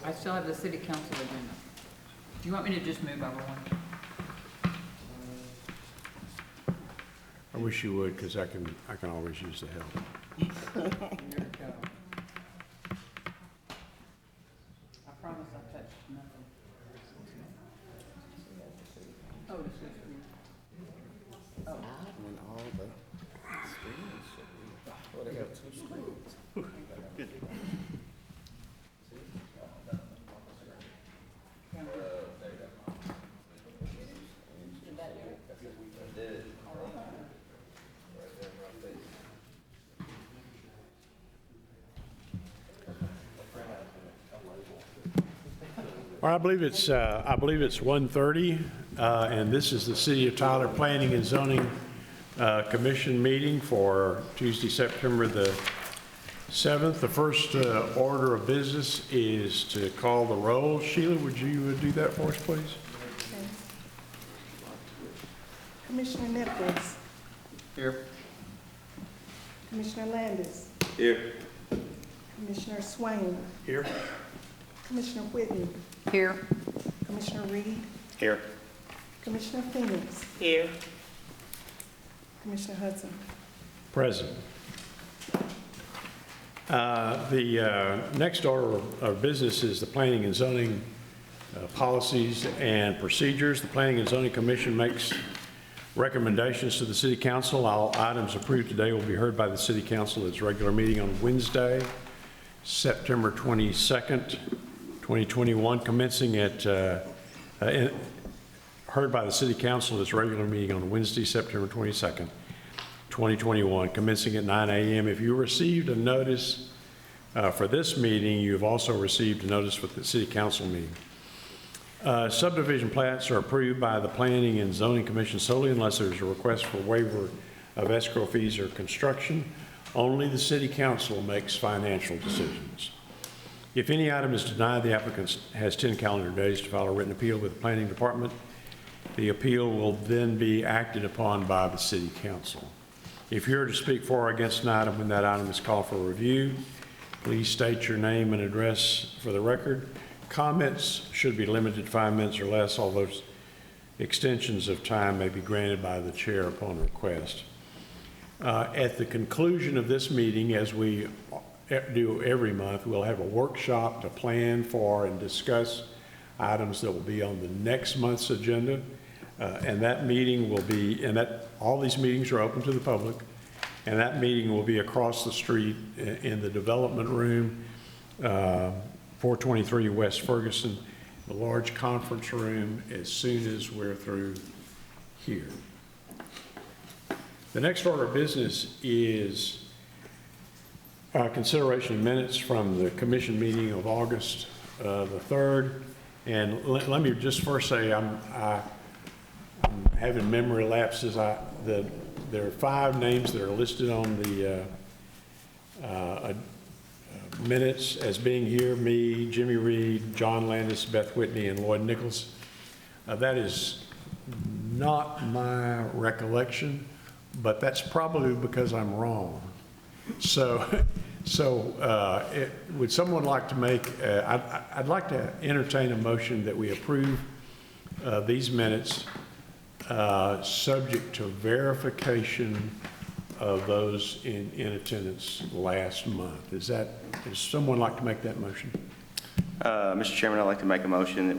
I still have the city council agenda. Do you want me to just move over one? I wish you would, because I can always use the help. Here we go. I promise I touched nothing. Oh, this is for you. Oh. When all the screens should be, well, they have two screens. All right, I believe it's 1:30, and this is the City of Tyler Planning and Zoning Commission meeting for Tuesday, September the 7th. The first order of business is to call the roll. Sheila, would you do that for us, please? Okay. Commissioner Nichols. Here. Commissioner Landis. Here. Commissioner Swain. Here. Commissioner Whitney. Here. Commissioner Reed. Here. Commissioner Phoenix. Here. Commissioner Hudson. Present. The next order of business is the Planning and Zoning policies and procedures. The Planning and Zoning Commission makes recommendations to the City Council. All items approved today will be heard by the City Council at its regular meeting on Wednesday, September 22nd, 2021, commencing at, heard by the City Council at its regular meeting on Wednesday, September 22nd, 2021, commencing at 9 a.m. If you received a notice for this meeting, you've also received a notice for the City Council meeting. Subdivision plats are approved by the Planning and Zoning Commission solely unless there's a request for waiver of escrow fees or construction. Only the City Council makes financial decisions. If any item is denied, the applicant has 10 calendar days to file a written appeal with the Planning Department. The appeal will then be acted upon by the City Council. If you're to speak for or against an item when that item is called for review, please state your name and address for the record. Comments should be limited to 5 minutes or less, although extensions of time may be granted by the chair upon request. At the conclusion of this meeting, as we do every month, we'll have a workshop to plan for and discuss items that will be on the next month's agenda. And that meeting will be, all these meetings are open to the public, and that meeting will be across the street in the development room, 423 West Ferguson, the large conference room, as soon as we're through here. The next order of business is consideration of minutes from the commission meeting of August the 3rd. And let me just first say I'm having memory lapses. There are 5 names that are listed on the minutes as being here: me, Jimmy Reed, John Landis, Beth Whitney, and Lloyd Nichols. That is not my recollection, but that's probably because I'm wrong. Would someone like to make, I'd like to entertain a motion that we approve these minutes subject to verification of those in attendance last month. Does someone like to make that motion? Mr. Chairman, I'd like to make a motion that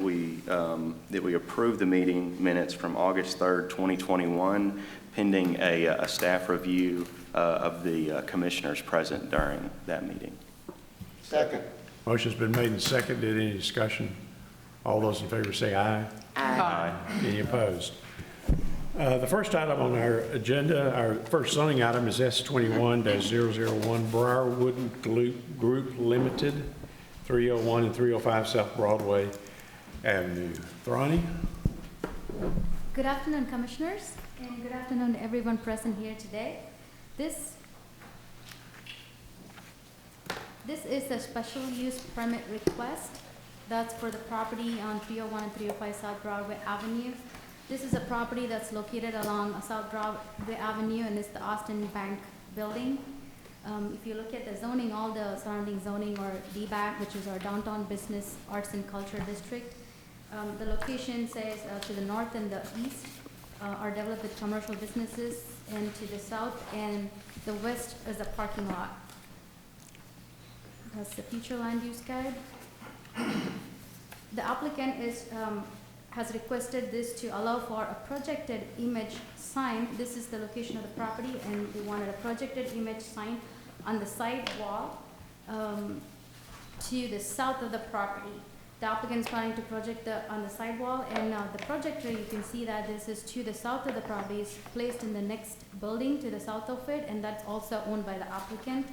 we approve the meeting minutes from August 3rd, 2021, pending a staff review of the commissioners present during that meeting. Second. Motion's been made and seconded. Any discussion? All those in favor say aye. Aye. Any opposed? The first item on our agenda, our first zoning item, is S21-001 Briarwood Group Limited, 301 and 305 South Broadway Avenue. Thrani? Good afternoon, Commissioners, and good afternoon to everyone present here today. This is a special use permit request that's for the property on 301 and 305 South Broadway Avenue. This is a property that's located along South Broadway Avenue, and it's the Austin Bank building. If you look at the zoning, all the surrounding zoning or DBAC, which is our Downtown Business Arts and Culture District, the location says to the north and the east are developed with commercial businesses, and to the south and the west is a parking lot. That's the future land use guide. The applicant has requested this to allow for a projected image sign. This is the location of the property, and they wanted a projected image sign on the side wall to the south of the property. The applicant is planning to project on the side wall, and the projector, you can see that this is to the south of the property, is placed in the next building to the south of it, and that's also owned by the applicant.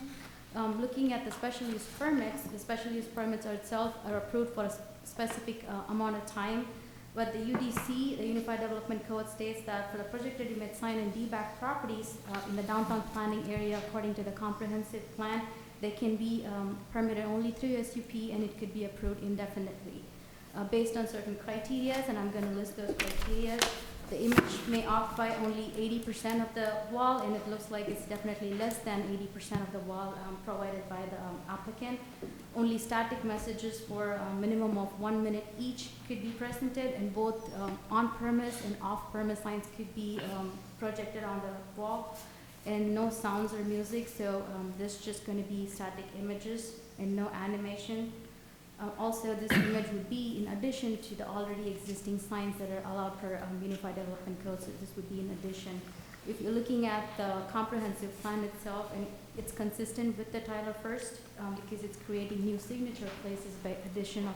Looking at the special use permits, the special use permits itself are approved for a specific amount of time, but the UDC, the Unified Development Code, states that for the projected image sign and DBAC properties in the downtown planning area, according to the comprehensive plan, they can be permitted only through SUP, and it could be approved indefinitely based on certain criteria, and I'm going to list those criteria. The image may occupy only 80% of the wall, and it looks like it's definitely less than 80% of the wall provided by the applicant. Only static messages for a minimum of 1 minute each could be presented, and both on-premise and off-premise signs could be projected on the wall, and no sounds or music, so this is just going to be static images and no animation. Also, this image would be in addition to the already existing signs that are allowed per Unified Development Code, so this would be in addition. If you're looking at the comprehensive plan itself, and it's consistent with the Tyler First, because it's creating new signature places by addition of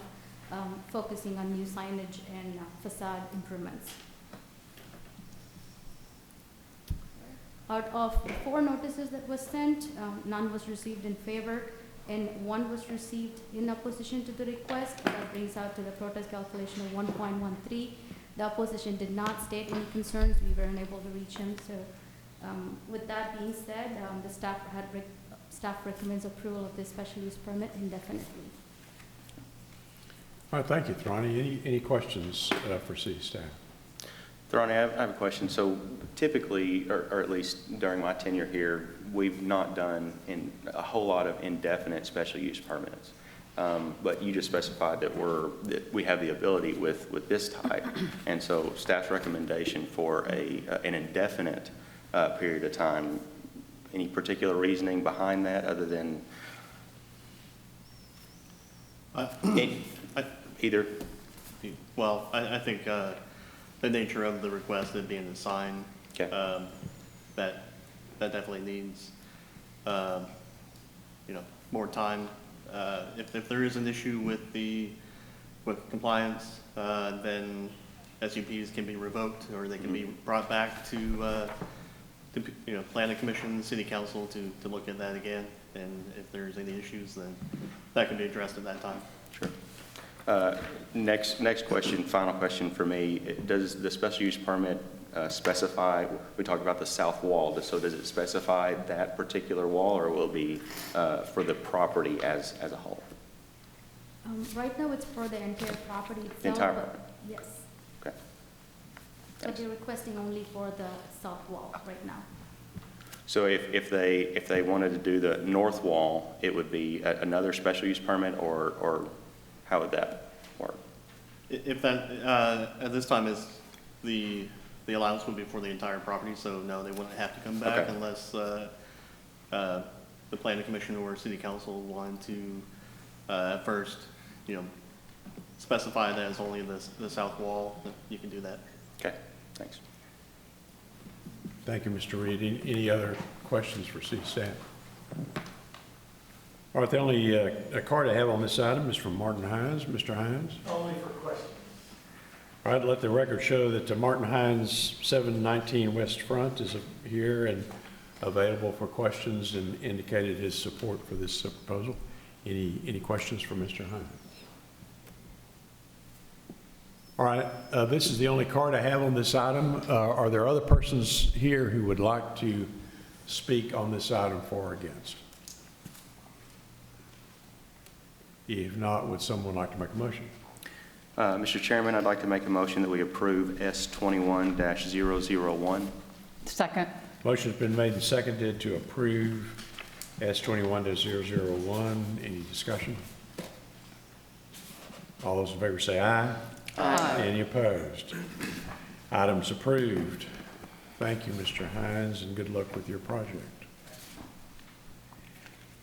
focusing on new signage and facade improvements. Out of the 4 notices that was sent, none was received in favor, and 1 was received in opposition to the request. That brings out to the protest calculation of 1.13. The opposition did not state any concerns. We were unable to reach him. So with that being said, the staff recommends approval of this special use permit indefinitely. All right, thank you, Thrani. Any questions for city staff? Thrani, I have a question. So typically, or at least during my tenure here, we've not done a whole lot of indefinite special use permits. But you just specified that we have the ability with this type. And so staff's recommendation for an indefinite period of time, any particular reasoning behind that other than either? Well, I think the nature of the request, it being a sign, Okay. that definitely needs, more time. If there is an issue with compliance, then SUPs can be revoked, or they can be brought back to planning commission, city council to look at that again. And if there's any issues, then that can be addressed at that time. Sure. Next question, final question for me. Does the special use permit specify, we talked about the south wall, so does it specify that particular wall, or will it be for the property as a whole? Right now, it's for the entire property itself. Entire but- property? Yes. Okay. So Thanks. they're requesting only for the south wall right now. So if they wanted to do the north wall, it would be another special use permit, or how would that work? If that, at this time, is the allowance would be for the entire property, so no, they wouldn't have to come back Okay. unless the planning commission or city council wanted to at first, specify that as only the south wall. You can do that. Okay, thanks. Thank you, Mr. Reed. Any other questions for city staff? All right, the only card I have on this item is from Martin Hines. Mr. Hines? Only for questions. All right, let the record show that Martin Hines, 719 West Front, is here and available for questions, and indicated his support for this proposal. Any questions for Mr. Hines? All right, this is the only card I have on this item. Are there other persons here who would like to speak on this item for or against? If not, would someone like to make a motion? Mr. Chairman, I'd like to make a motion that we approve S21-001. Second. Motion's been made and seconded to approve S21-001. Any discussion? All those in favor say aye. Aye. Any opposed? Items approved. Thank you, Mr. Hines, and good luck with your project.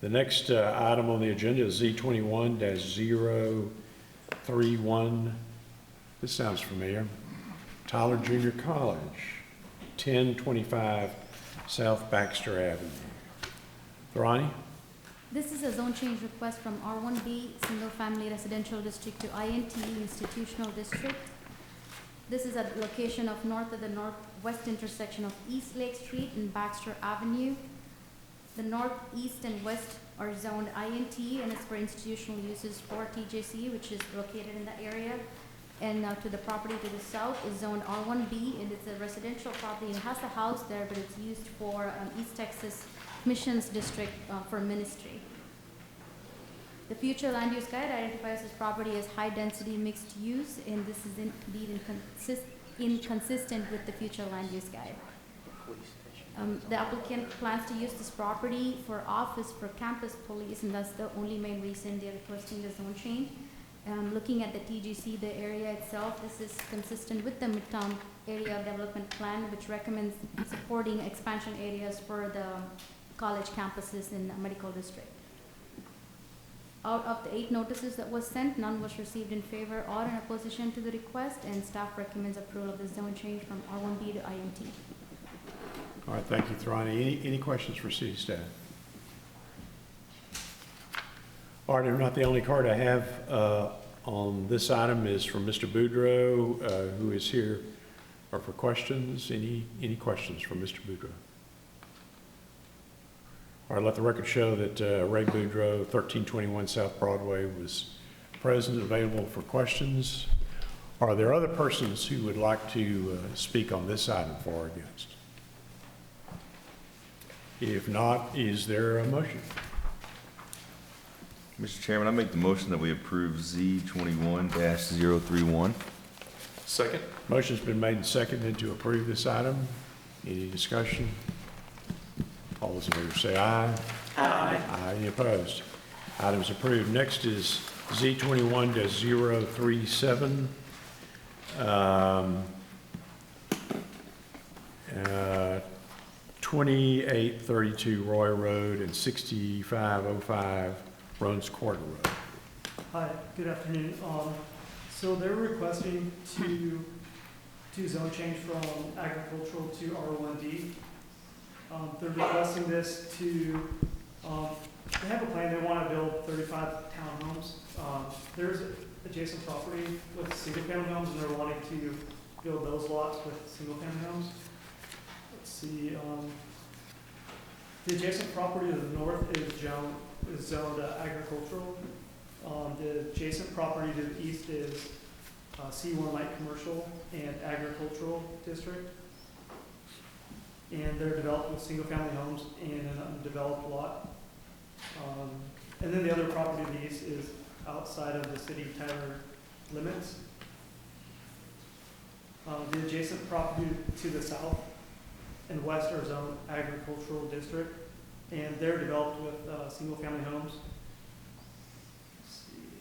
The next item on the agenda is Z21-031. This sounds familiar. Tyler Junior College, 1025 South Baxter Avenue. Ronnie? This is a zone change request from R1B, Single Family Residential District, to INT, Institutional District. This is at the location of north of the northwest intersection of East Lake Street and Baxter Avenue. The north, east, and west are zoned INT, and it's for institutional uses for TJC, which is located in the area. And to the property to the south is zoned R1B, and it's a residential property. It has a house there, but it's used for East Texas Missions District for ministry. The future land use guide identifies this property as high-density mixed use, and this is indeed inconsistent with the future land use guide. The applicant plans to use this property for office for campus police, and that's the only main reason they're requesting the zone change. Looking at the TGC, the area itself, this is consistent with the Midtown Area Development Plan, which recommends supporting expansion areas for the college campuses in the medical district. Out of the 8 notices that was sent, none was received in favor or in opposition to the request, and staff recommends approval of the zone change from R1B to INT. All right, thank you, Ronnie. Any questions for city staff? All right, not the only card I have on this item is from Mr. Boudreau, who is here for questions. Any questions from Mr. Boudreau? All right, let the record show that Ray Boudreau, 1321 South Broadway, was present and available for questions. Are there other persons who would like to speak on this item for or against? If not, is there a motion? Mr. Chairman, I make the motion that we approve Z21-031. Second? Motion's been made and seconded to approve this item. Any discussion? All those in favor say aye. Aye. Aye. Any opposed? Item's approved. Next is Z21-037. 2832 Roy Road and 6505 Runs Quarter Road. Hi, good afternoon. So they're requesting to zone change from agricultural to R1D. They're requesting this to, they have a plan, they want to build 35 townhomes. There's adjacent property with single-family homes, and they're wanting to build those lots with single-family homes. Let's see, the adjacent property to the north is zoned agricultural. The adjacent property to the east is C1 light commercial and agricultural district. And they're developed with single-family homes in an undeveloped lot. And then the other property to the east is outside of the city of Tyler limits. The adjacent property to the south and west are zoned agricultural district, and they're developed with single-family homes. Let's see.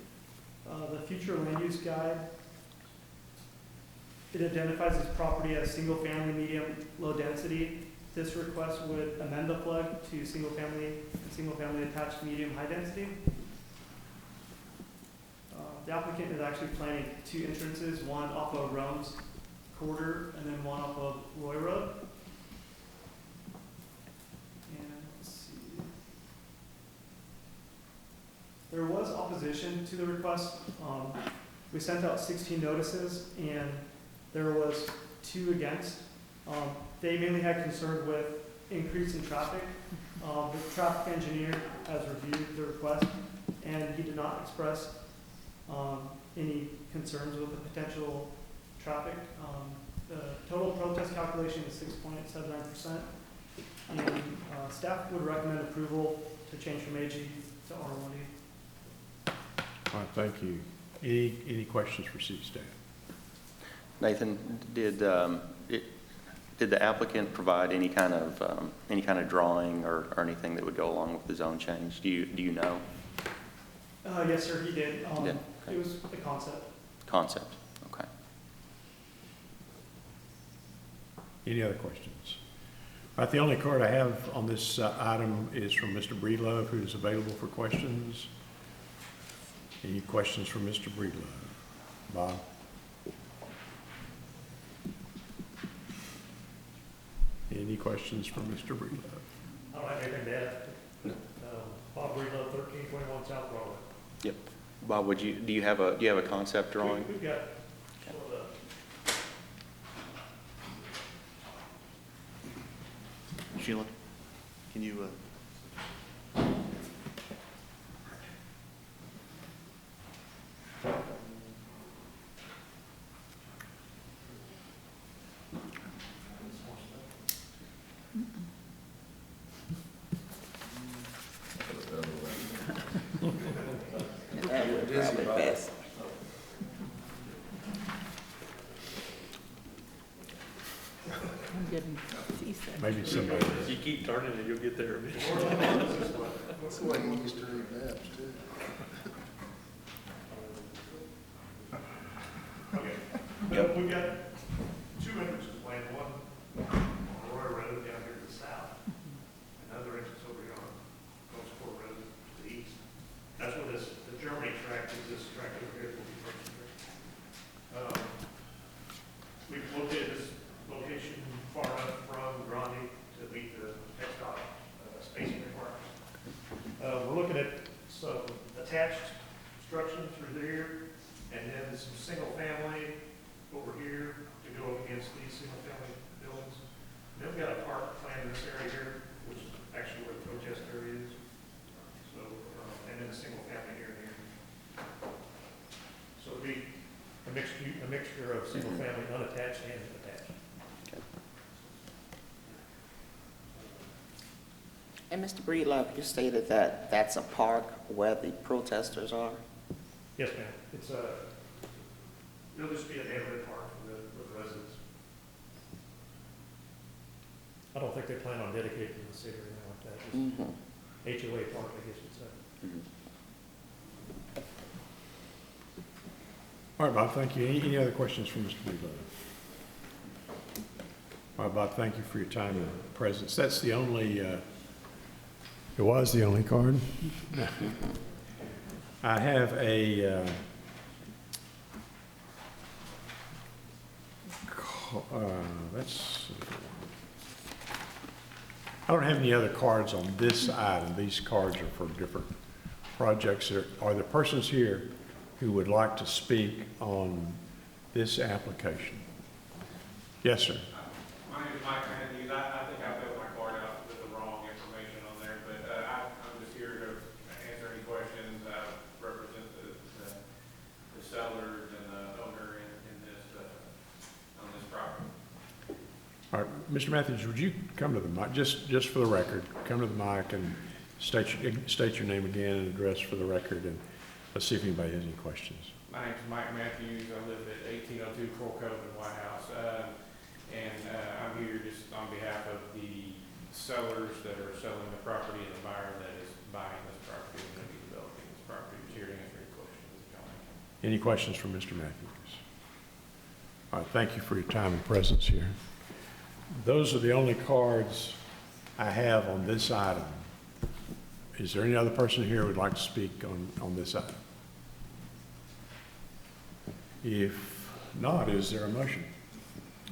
The future land use guide, it identifies this property as single-family, medium, low density. This request would amend the flood to single-family attached, medium, high density. The applicant is actually planning 2 entrances, one off of Rome's Quarter and then one off of Roy Road. There was opposition to the request. We sent out 16 notices, and there was 2 against. They mainly had concern with increase in traffic. The traffic engineer has reviewed the request, and he did not express any concerns with the potential traffic. The total protest calculation is 6.79%, and staff would recommend approval to change from AG to R1D. All right, thank you. Any questions for city staff? Nathan, did Did the applicant provide any kind of drawing or anything that would go along with the zone change? Do you know? Yes, sir, he did. He did? Okay. It was a concept. Concept, okay. Any other questions? All right, the only card I have on this item is from Mr. Breedlove, who's available for questions. Any questions from Mr. Breedlove? Bob? Any questions from Mr. Breedlove? I don't have anything to add. Bob Breedlove, 1321 South Broadway. Yep. Bob, do you have a concept drawing? We've got Sheila, can you, I'm getting seasick. Maybe somebody. you keep turning and you'll get there. That's the way he used to read maps, too. Okay. Yep. We've got two entrances planned, one on Roy Road down here to the south, another entrance over here on Gulf Court Road to the east. That's where the Germany tract is, this tract over here will be first. We've located this location far enough from Grundy to meet the TxDOT spacing requirements. We're looking at some attached construction through there, and then some single family over here to go up against these single family buildings. Then we've got a park plan in this area here, which is actually where the protest area is. So, and then a single family here and here. So it'd be a mixture of single family, unattached and attached. And Mr. Breedlove, you stated that that's a park where the protesters are? Yes, ma'am. It's it'll just be a neighborhood park for the residents. I don't think they plan on dedicating the city or anything like that. Just HOA park, I guess you'd say. All right, Bob, thank you. Any other questions from Mr. Breedlove? All right, Bob, thank you for your time and presence. That's the only, it was the only card. I have a, I don't have any other cards on this item. These cards are for different projects. Are there persons here who would like to speak on this application? Yes, sir. My name is Mike Matthews. I think I filled my card out with the wrong information on there, but I'm just here to answer any questions. I represent the sellers and the owner in this, on this property. All right, Mr. Matthews, would you come to the mic, just for the record, come to the mic and state your name again and address for the record, and let's see if anybody has any questions. My name is Mike Matthews. I live at 1802 Coral Cove in White House. I'm here just on behalf of the sellers that are selling the property and the buyer that is buying this property and going to be developing this property. I'm here to answer any questions that y'all have. Any questions from Mr. Matthews? All right, thank you for your time and presence here. Those are the only cards I have on this item. Is there any other person here who would like to speak on this item? If not, is there a motion?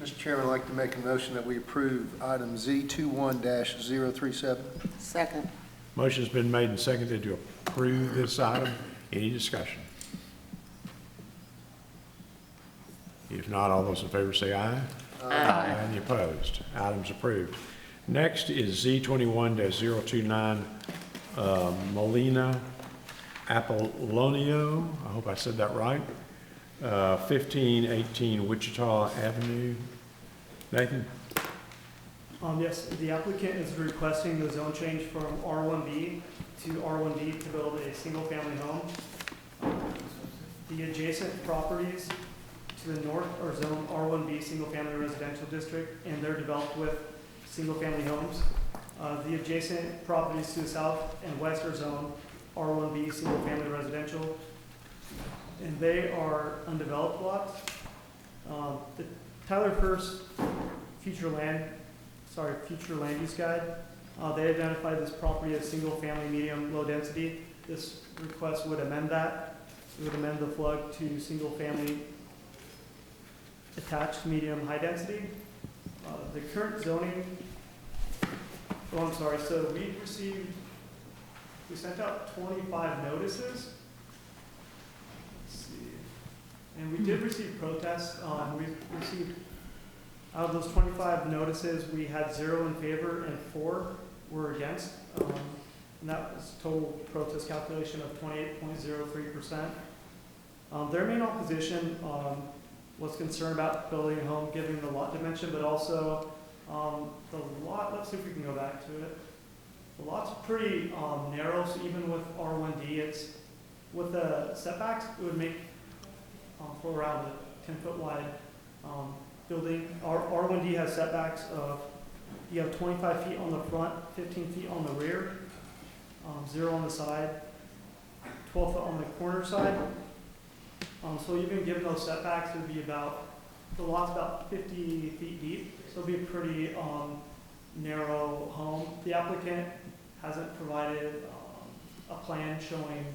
Mr. Chairman, I'd like to make a motion that we approve item Z21-037. Second. Motion's been made and seconded to approve this item. Any discussion? If not, all those in favor say aye. Aye. Any opposed? Item's approved. Next is Z21-029, Molina Apollonio. I hope I said that right. 1518 Wichita Avenue. Nathan? Yes, the applicant is requesting the zone change from R1B to R1D to build a single-family home. The adjacent properties to the north are zone R1B, single-family residential district, and they're developed with single-family homes. The adjacent properties to the south and west are zone R1B, single-family residential, and they are undeveloped lots. The Tyler First future land use guide, they identified this property as single-family, medium, low density. This request would amend that. It would amend the FLUG to single-family, attached, medium, high density. The current zoning, so we sent out 25 notices. Let's see. And we did receive protests. We received, out of those 25 notices, we had 0 in favor and 4 were against. And that was total protest calculation of 28.03%. Their main opposition was concerned about building a home, given the lot dimension, but also the lot, let's see if we can go back to it. The lot's pretty narrow, so even with R1D, it's, with the setbacks, it would make for around a 10-foot wide building. R1D has setbacks of, you have 25 feet on the front, 15 feet on the rear, 0 on the side, 12 foot on the corner side. So even given those setbacks, it would be about, the lot's about 50 feet deep, so it'd be a pretty narrow home. The applicant hasn't provided a plan showing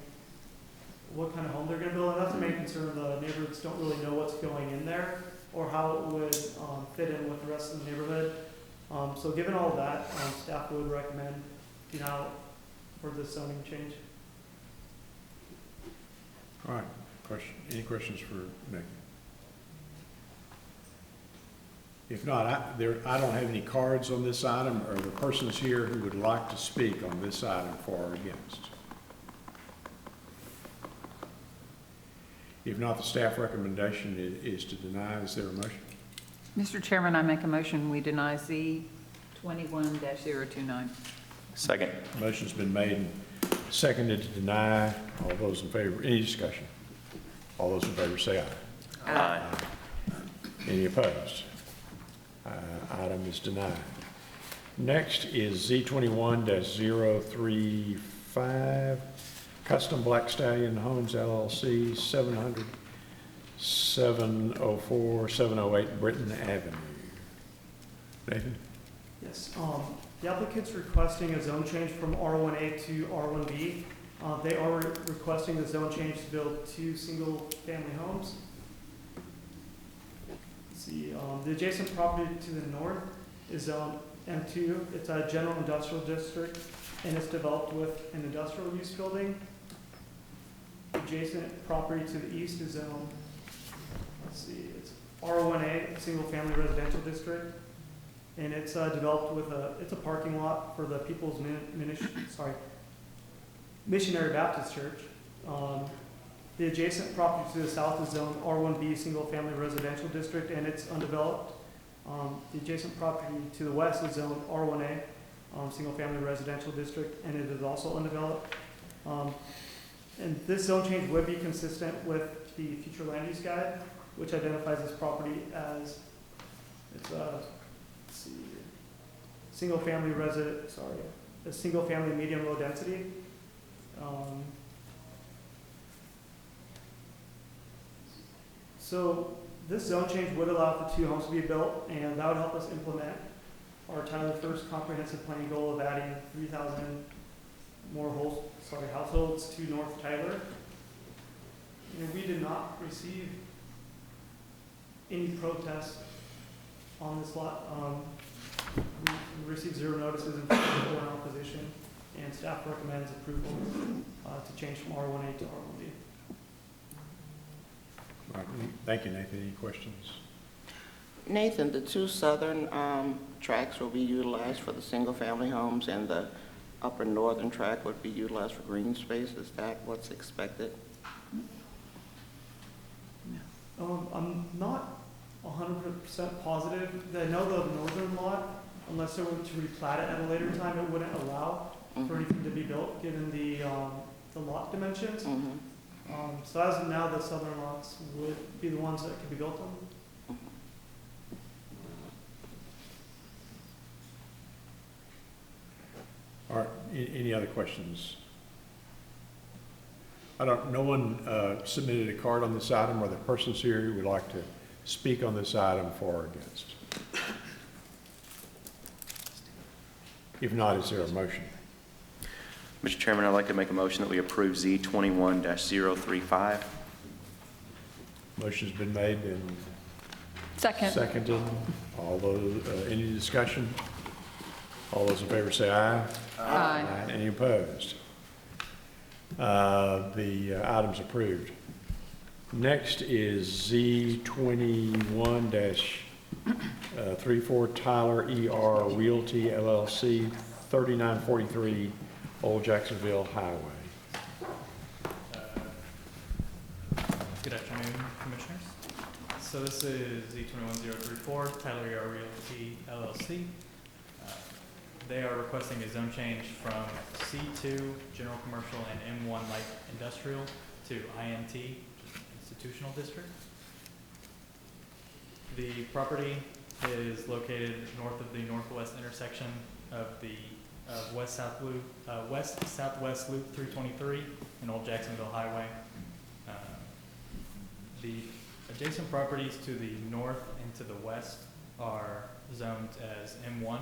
what kind of home they're going to build, and that's the main concern. The neighbors don't really know what's going in there or how it would fit in with the rest of the neighborhood. So given all of that, staff would recommend denial for this zoning change. All right. Any questions for Nick? If not, I don't have any cards on this item. Are there persons here who would like to speak on this item for or against? If not, the staff recommendation is to deny. Is there a motion? Mr. Chairman, I make a motion, we deny Z 21-029. Second. Motion's been made and seconded to deny. All those in favor, any discussion? All those in favor say aye. Aye. Any opposed? Item is denied. Next is Z21-035, Custom Black Stallion Homes LLC, 70704-708 Britton Avenue. Nathan? Yes, the applicant's requesting a zone change from R1A to R1B. They are requesting the zone change to build 2 single-family homes. Let's see, the adjacent property to the north is zone M2. It's a general industrial district, and it's developed with an industrial use building. Adjacent property to the east is zone, let's see, it's R1A, single-family residential district, and it's developed with it's a parking lot for the People's Missionary Baptist Church. The adjacent property to the south is zone R1B, single-family residential district, and it's undeveloped. The adjacent property to the west is zone R1A, single-family residential district, and it is also undeveloped. And this zone change would be consistent with the future land use guide, which identifies this property as, it's a, let's see, single-family a single-family medium low density. So this zone change would allow for 2 homes to be built, and that would help us implement our Tyler First comprehensive plan goal of adding 3,000 more households to North Tyler. And we did not receive any protests on this lot. We received 0 notices in favor or in opposition, and staff recommends approval to change from R1A to R1B. All right. Thank you, Nathan. Any questions? Nathan, the 2 southern tracks will be utilized for the single-family homes, and the upper northern track would be utilized for green space. Is that what's expected? I'm not 100% positive. I know the northern lot, unless they were to replat it at a later time, it wouldn't allow for anything to be built, given the lot dimensions. So as of now, the southern lots would be the ones that could be built on. All right, any other questions? No one submitted a card on this item. Are there persons here who would like to speak on this item for or against? If not, is there a motion? Mr. Chairman, I'd like to make a motion that we approve Z21-035. Motion's been made and Second. seconded. All those, any discussion? All those in favor say aye. Aye. Any opposed? The item's approved. Next is Z21-34 Tyler ER Realty LLC, 3943 Old Jacksonville Highway. Good afternoon, Commissioners. So this is Z21034 Tyler ER Realty LLC. They are requesting a zone change from C2 General Commercial and M1 Light Industrial to INT, Institutional District. The property is located north of the northwest intersection of the west-southwest Loop 323 and Old Jacksonville Highway. The adjacent properties to the north and to the west are zoned as M1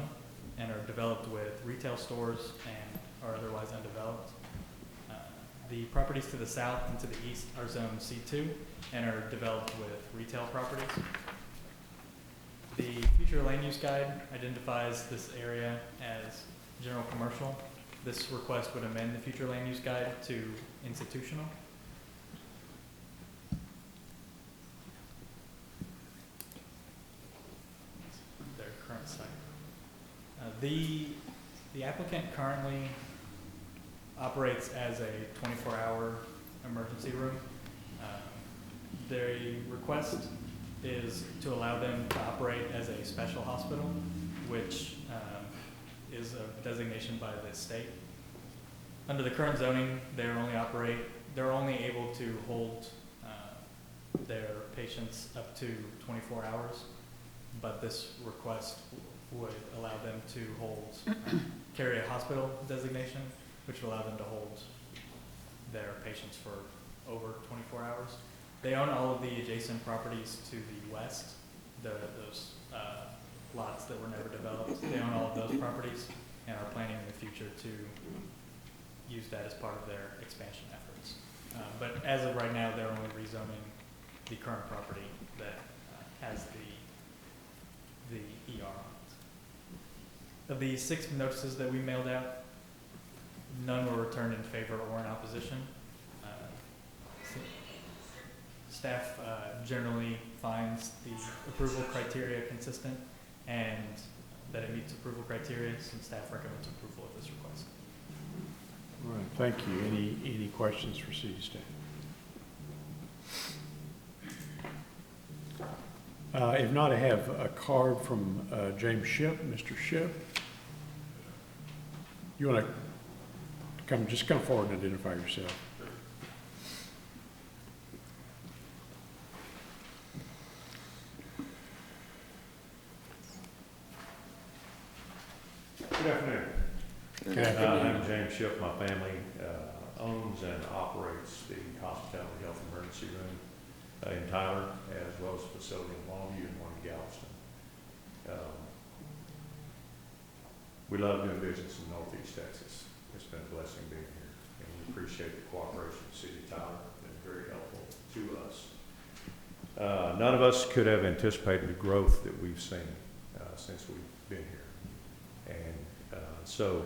and are developed with retail stores and are otherwise undeveloped. The properties to the south and to the east are zoned C2 and are developed with retail properties. The future land use guide identifies this area as general commercial. This request would amend the future land use guide to institutional. Their current site. The applicant currently operates as a 24-hour emergency room. Their request is to allow them to operate as a special hospital, which is a designation by the state. Under the current zoning, they're only able to hold their patients up to 24 hours, but this request would allow them to carry a hospital designation, which would allow them to hold their patients for over 24 hours. They own all of the adjacent properties to the west, those lots that were never developed. They own all of those properties and are planning in the future to use that as part of their expansion efforts. But as of right now, they're only rezoning the current property that has the ER on it. Of the 6 notices that we mailed out, none were returned in favor or in opposition. Staff generally finds the approval criteria consistent and that it meets approval criteria, so staff recommends approval of this request. All right, thank you. Any questions for city staff? If not, I have a card from James Shipp. Mr. Shipp, you want to just come forward and identify yourself? Good afternoon. Good afternoon. I'm James Shipp. My family owns and operates the hospitality health emergency room in Tyler, as well as a facility in Longview and one in Galveston. We love doing business in Northeast Texas. It's been a blessing being here, and we appreciate the cooperation of the city of Tyler. It's been very helpful to us. None of us could have anticipated the growth that we've seen since we've been here. And so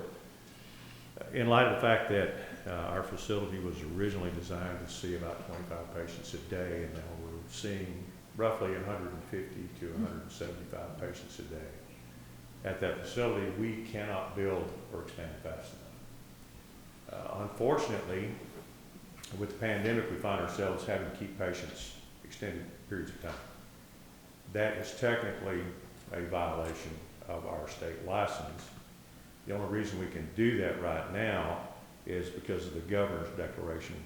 in light of the fact that our facility was originally designed to see about 25 patients a day, and now we're seeing roughly 150 to 175 patients a day. At that facility, we cannot build or expand fast enough. Unfortunately, with the pandemic, we find ourselves having to keep patients extended periods of time. That is technically a violation of our state license. The only reason we can do that right now is because of the governor's declaration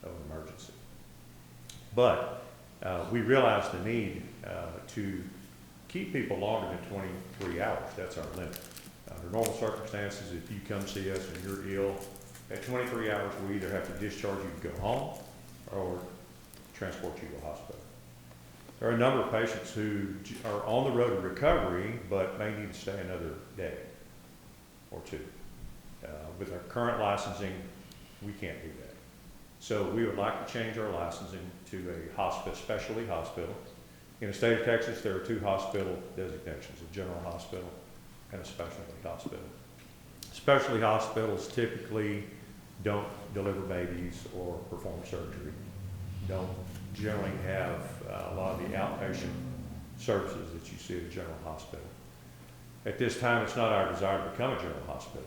of emergency. But we realize the need to keep people longer than 23 hours. That's our limit. Under normal circumstances, if you come see us and you're ill, at 23 hours, we either have to discharge you to go home or transport you to a hospital. There are a number of patients who are on the road to recovery, but may need to stay another day or two. With our current licensing, we can't do that. So we would like to change our licensing to a hospital, specialty hospital. In the state of Texas, there are two hospital designations, a general hospital and a specialty hospital. Specialty hospitals typically don't deliver babies or perform surgery, don't generally have a lot of the outpatient services that you see at a general hospital. At this time, it's not our desire to become a general hospital.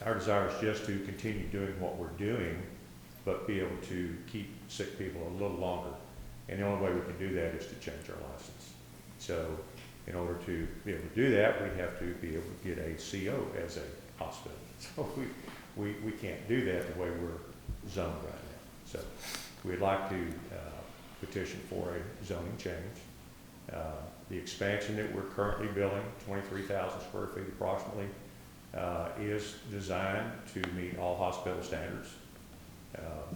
Our desire is just to continue doing what we're doing, but be able to keep sick people a little longer. And the only way we can do that is to change our license. So in order to be able to do that, we have to be able to get a CO as a hospital. So we can't do that the way we're zoned right now. So we'd like to petition for a zoning change. The expansion that we're currently building, 23,000 square feet approximately, is designed to meet all hospital standards.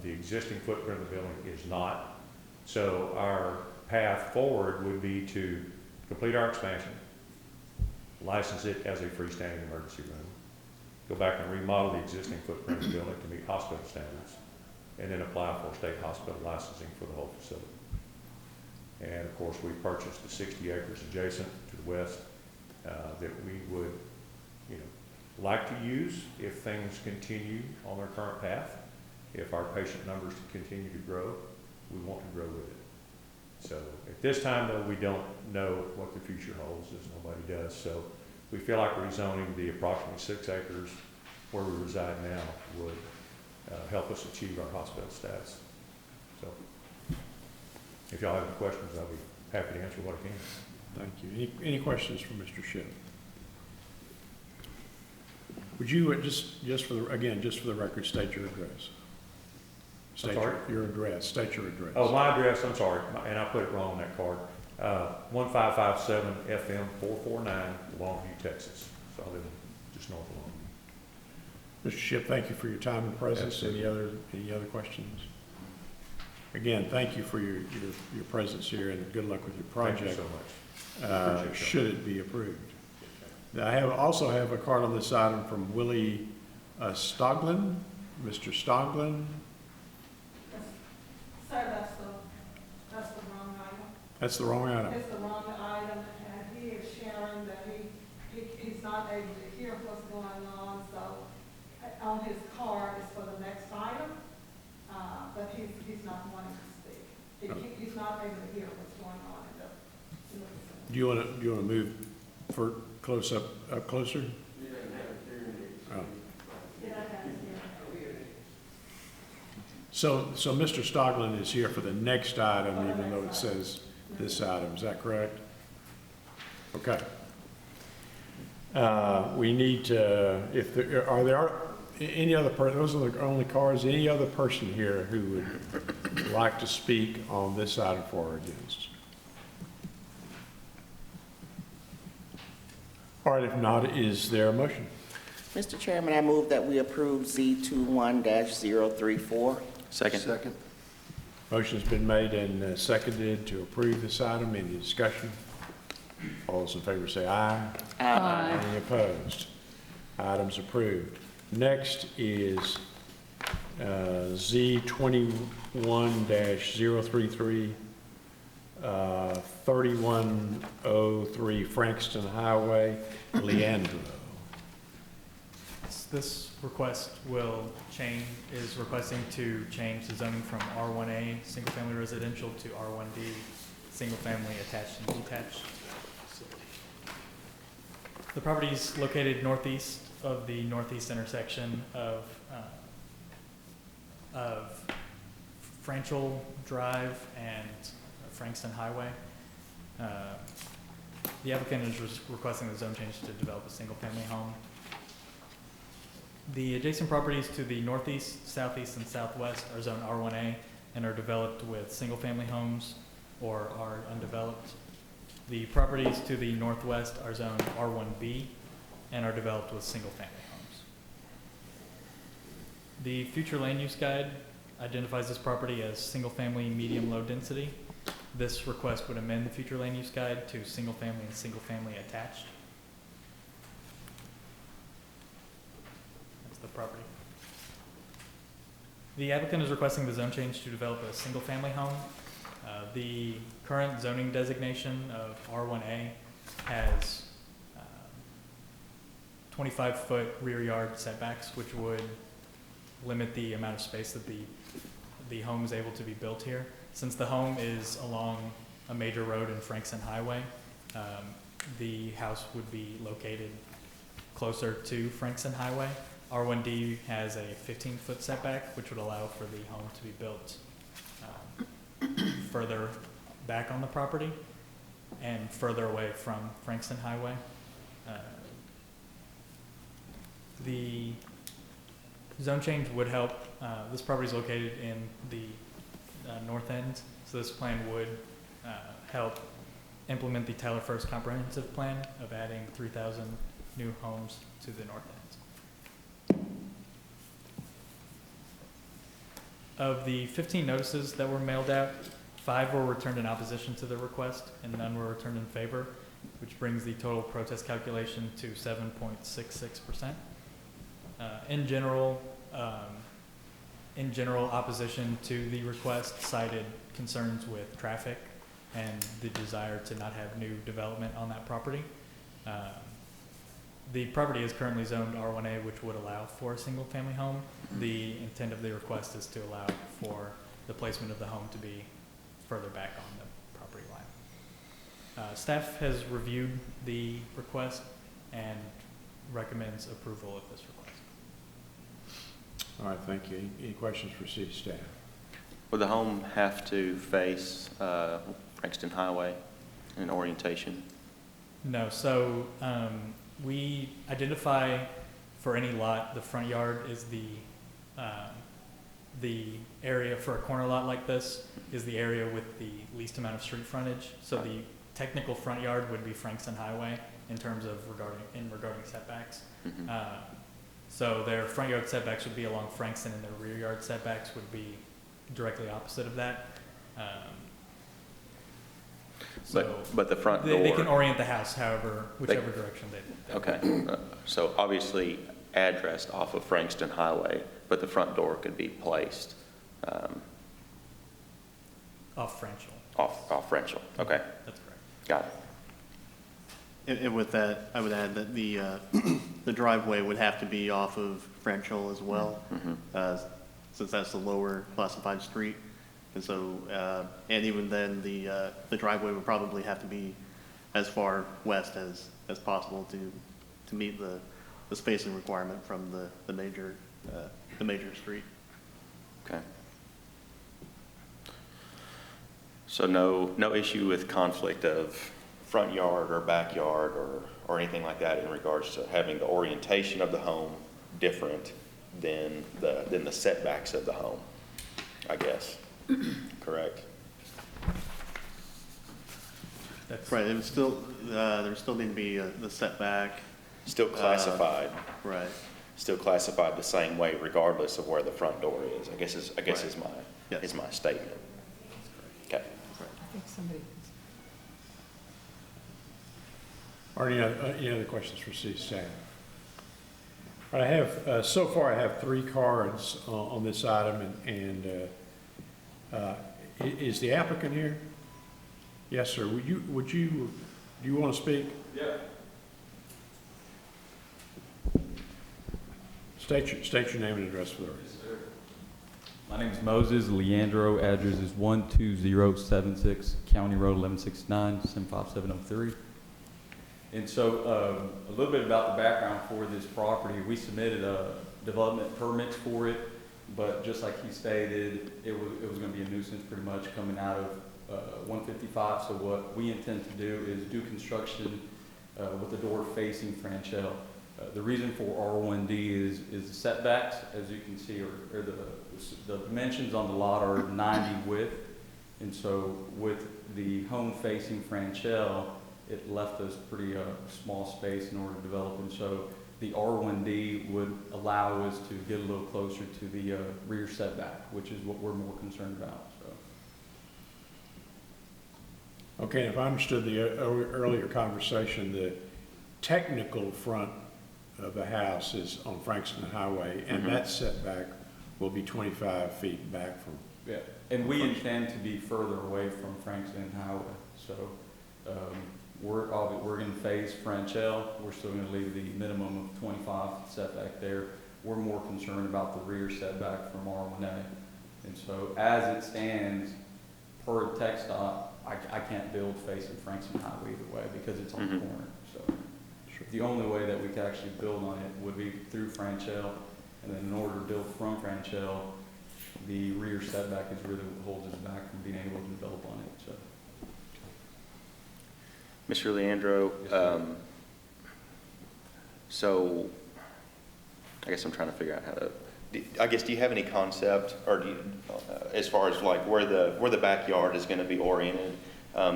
The existing footprint of the building is not. So our path forward would be to complete our expansion, license it as a freestanding emergency room, go back and remodel the existing footprint of the building to meet hospital standards, and then apply for state hospital licensing for the whole facility. And of course, we purchased the 60 acres adjacent to the west that we would, like to use if things continue on their current path. If our patient numbers continue to grow, we want to grow with it. So at this time, though, we don't know what the future holds, as nobody does. So we feel like rezoning the approximately 6 acres where we reside now would help us achieve our hospital status. So if y'all have any questions, I'll be happy to answer what I can. Thank you. Any questions for Mr. Shipp? Would you just for the record, state your address? State your address. State your address. Oh, my address, I'm sorry, and I put it wrong on that card. 1557 FM 449, Longview, Texas. So I live just north of Longview. Mr. Shipp, thank you for your time and presence. Absolutely. Any other questions? Again, thank you for your presence here, and good luck with your project. Thank you so much. Should it be approved. Now, I also have a card on this item from Willie Stoglin. Mr. Stoglin. Sir, that's the wrong item. That's the wrong item. It's the wrong item, and he is sharing that he's not able to hear what's going on, so on his card is for the next item, but he's not wanting to speak. He's not able to hear what's going on in the facility. Do you want to move for up closer? Oh. So Mr. Stoglin is here for the next item, even though it says this item. Is that correct? Okay. We need to, are there any other person, those are the only cards, any other person here who would like to speak on this item for or against? All right, if not, is there a motion? Mr. Chairman, I move that we approve Z21-034. Second. Motion's been made and seconded to approve this item. Any discussion? All those in favor say aye. Aye. Any opposed? Item's approved. Next is Z21-033, 3103 Frankston Highway, Leandro. This request is requesting to change the zoning from R1A, single-family residential, to R1D, single-family attached and detached. The property is located northeast of the northeast intersection of Franchel Drive and Frankston Highway. The applicant is requesting the zone change to develop a single-family home. The adjacent properties to the northeast, southeast, and southwest are zone R1A. and are developed with single-family homes or are undeveloped. The properties to the northwest are zoned R1B and are developed with single-family homes. The future land use guide identifies this property as single-family medium-low density. This request would amend the future land use guide to single-family and single-family attached. That's the property. The applicant is requesting the zone change to develop a single-family home. The current zoning designation of R1A has 25-foot rear yard setbacks, which would limit the amount of space that the home is able to be built here. Since the home is along a major road in Frankson Highway, the house would be located closer to Frankson Highway. R1D has a 15-foot setback, which would allow for the home to be built further back on the property and further away from Frankson Highway. The zone change would help. This property is located in the north end, so this plan would help implement the Tyler First Comprehensive Plan of adding 3,000 new homes to the north end. Of the 15 notices that were mailed out, 5 were returned in opposition to the request and none were returned in favor, which brings the total protest calculation to 7.66%. In general, opposition to the request cited concerns with traffic and the desire to not have new development on that property. The property is currently zoned R1A, which would allow for a single-family home. The intent of the request is to allow for the placement of the home to be further back on the property line. Staff has reviewed the request and recommends approval of this request. All right, thank you. Any questions for city staff? Would the home have to face Frankston Highway in orientation? No, so we identify for any lot, the front yard is the area for a corner lot like this is the area with the least amount of street frontage. So the technical front yard would be Frankston Highway in terms of regarding setbacks. Mm-hmm. So their front yard setbacks would be along Frankston and their rear yard setbacks would be directly opposite of that. But the front door... They can orient the house however, whichever direction they Okay. So obviously addressed off of Frankston Highway, but the front door could be placed... off Frenchel. Off Frenchel. Okay. That's correct. Got it. And with that, I would add that the driveway would have to be off of Frenchel as well, since that's the lower classified street. And so, and even then, the driveway would probably have to be as far west as possible to meet the spacing requirement from the major street. Okay. So no issue with conflict of front yard or backyard or anything like that in regards to having the orientation of the home different than the setbacks of the home, I guess. Correct? That's right. It would still there would still need to be the setback. Still classified. Right. Still classified the same way regardless of where the front door is. I guess Right. is my statement. Okay. I think somebody. Are any other questions for city staff? All right, I have, so far I have 3 cards on this item, and is the applicant here? Yes, sir. Do you want to speak? Yeah. State your name and address for the record. Yes, sir. My name is Moses Leandro. Address is 12076 County Road 1169, 75703. And so a little bit about the background for this property. We submitted development permits for it, but just like he stated, it was going to be a nuisance pretty much coming out of 155. So what we intend to do is do construction with the door facing Franchel. The reason for R1D is the setbacks, as you can see, or the dimensions on the lot are 90 width. And so with the home facing Franchell, it left us pretty small space in order to develop. And so the R1D would allow us to get a little closer to the rear setback, which is what we're more concerned about. So. Okay, if I understood the earlier conversation, the technical front of the house is on Frankston Highway, and that setback will be 25 feet back from. Yeah, and we intend to be further away from Frankston Highway. So we're going to phase Franchell. We're still going to leave the minimum of 25 setback there. We're more concerned about the rear setback from R1A. And so as it stands, per TxDOT, I can't build facing Frankston Highway either way because it's on the corner. So the only way that we could actually build on it would be through Franchell, and then in order to build from Franchell, the rear setback is really what holds us back from being able to develop on it. So. Mr. Leandro, so I guess I'm trying to figure out how to. Do you have any concept, or do you, as far as like where the backyard is going to be oriented?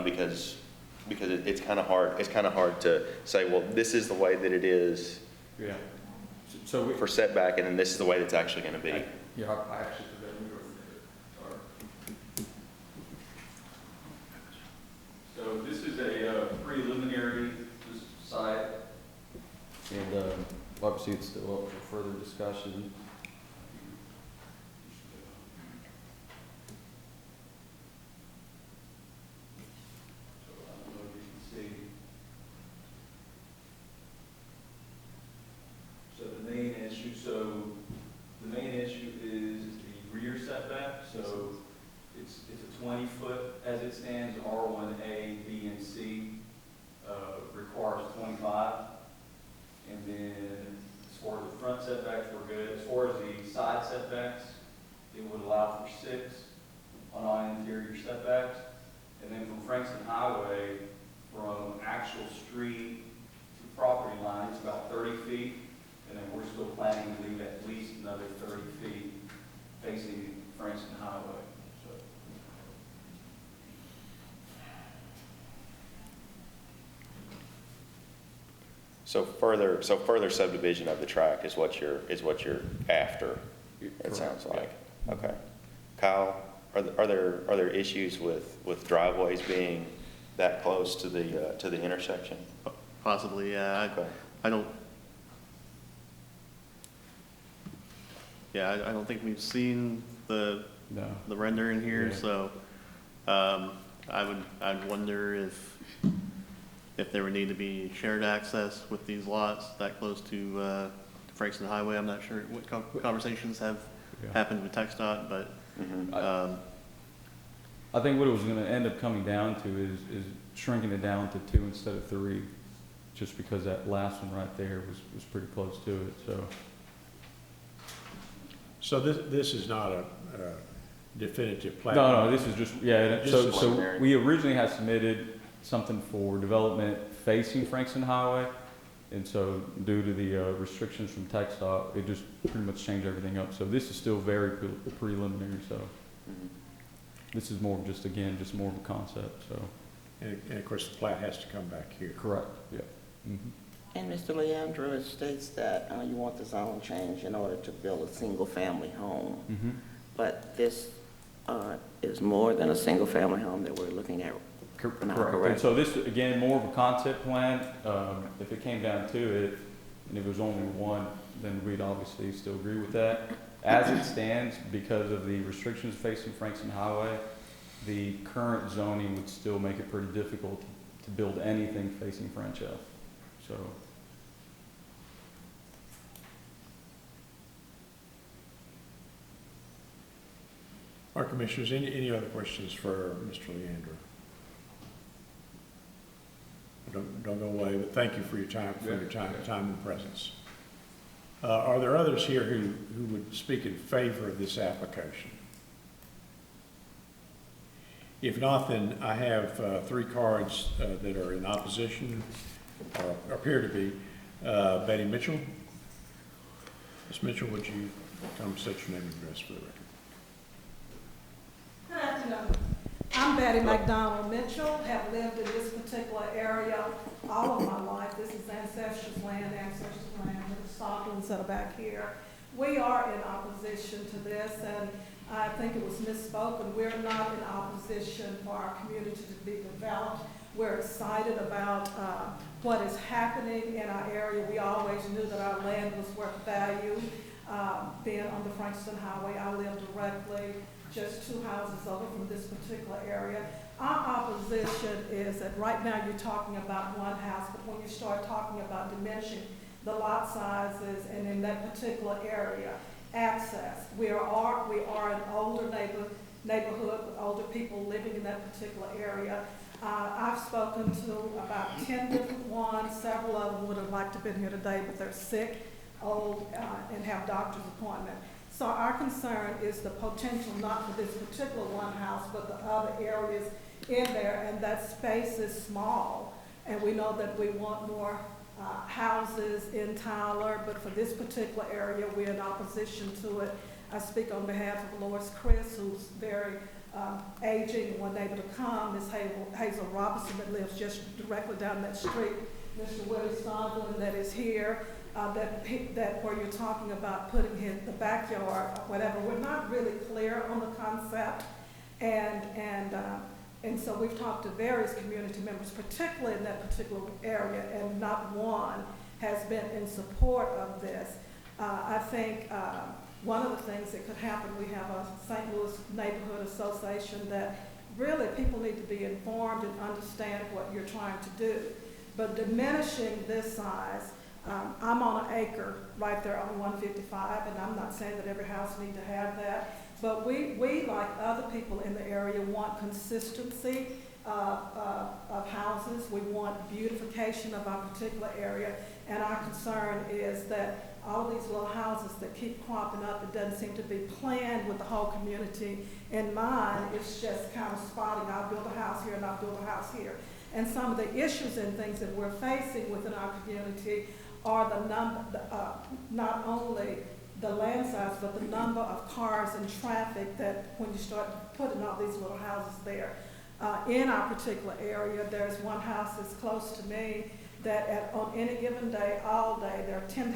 Because it's kind of hard. It's kind of hard to say. Well, this is the way that it is. Yeah. So for setback, and then this is the way that's actually going to be. I actually forgot to go through it. Sorry. So this is a preliminary site, and obviously it's still up for further discussion. So the main issue is the rear setback. So it's a 20-foot as it stands. R1A, B, and C requires 25. And then as far as the front setbacks, we're good. As far as the side setbacks, it would allow for 6 on all interior setbacks. And then from Frankston Highway, from actual street to property line, it's about 30 feet. And then we're still planning to leave at least another 30 feet facing Frankston Highway. So further subdivision of the track is what you're after. It sounds like. Yeah. Okay. Kyle, are there issues with driveways being that close to the intersection? Possibly, yeah. Okay. I don't think we've seen the rendering here, so I'd wonder if there would need to be shared access with these lots that close to Frankston Highway. I'm not sure what conversations have happened with TxDOT, but I think what it was going to end up coming down to is shrinking it down to 2 instead of 3, just because that last one right there was pretty close to it. So this is not a definitive plan? No, this is just, so we originally had submitted something for development facing Frankston Highway, and so due to the restrictions from TxDOT, it just pretty much changed everything up. So this is still very preliminary, so this is more of just more of a concept, so. And of course, the plat has to come back here. Correct, yeah. And Mr. Leandro, it states that you want the zone change in order to build a single-family home. But this is more than a single-family home that we're looking at. Correct. And so this, again, more of a concept plan. If it came down to it, and if it was only one, then we'd obviously still agree with that. As it stands, because of the restrictions facing Frankston Highway, the current zoning would still make it pretty difficult to build anything facing Franchell. So. Our commissioners, any other questions for Mr. Leandro? Don't go away, but thank you for your time, time and presence. Are there others here who would speak in favor of this application? If not, then I have 3 cards that are in opposition, or appear to be. Betty Mitchell. Ms. Mitchell, would you come state your name and address for the record? Good afternoon. I'm Betty McDonald Mitchell, have lived in this particular area all of my life. This is ancestors' land, the Stallions that are back here. We are in opposition to this, and I think it was misspoken. We're not in opposition for our community to be developed. We're excited about what is happening in our area. We always knew that our land was worth value. Being on the Frankston Highway, I live directly just 2 houses over from this particular area. Our opposition is that right now you're talking about one house, but when you start talking about diminishing the lot sizes and in that particular area, access. We are an older neighborhood with older people living in that particular area. I've spoken to about 10 different ones. Several of them would have liked to have been here today, but they're sick, old, and have doctor's appointments. So our concern is the potential, not for this particular one house, but the other areas in there, and that space is small. And we know that we want more houses in Tyler, but for this particular area, we're in opposition to it. I speak on behalf of Lois Chris, who's very aging and wasn't able to come, Ms. Hazel Robinson that lives just directly down that street, Mr. Willie Stallion that is here, that where you're talking about putting in the backyard or whatever. We're not really clear on the concept, and so we've talked to various community members, particularly in that particular area, and not one has been in support of this. I think one of the things that could happen, we have a St. Louis Neighborhood Association that really people need to be informed and understand what you're trying to do. But diminishing this size, I'm on an acre right there on 155, and I'm not saying that every house needs to have that, but we like other people in the area, want consistency of houses. We want beautification of our particular area, and our concern is that all of these little houses that keep cropping up, it doesn't seem to be planned with the whole community in mind. It's just kind of spotting, I'll build a house here and I'll build a house here. And some of the issues and things that we're facing within our community are the number, not only the land size, but the number of cars and traffic that when you start putting all these little houses there. In our particular area, there's one house that's close to me that on any given day, all day, there are 10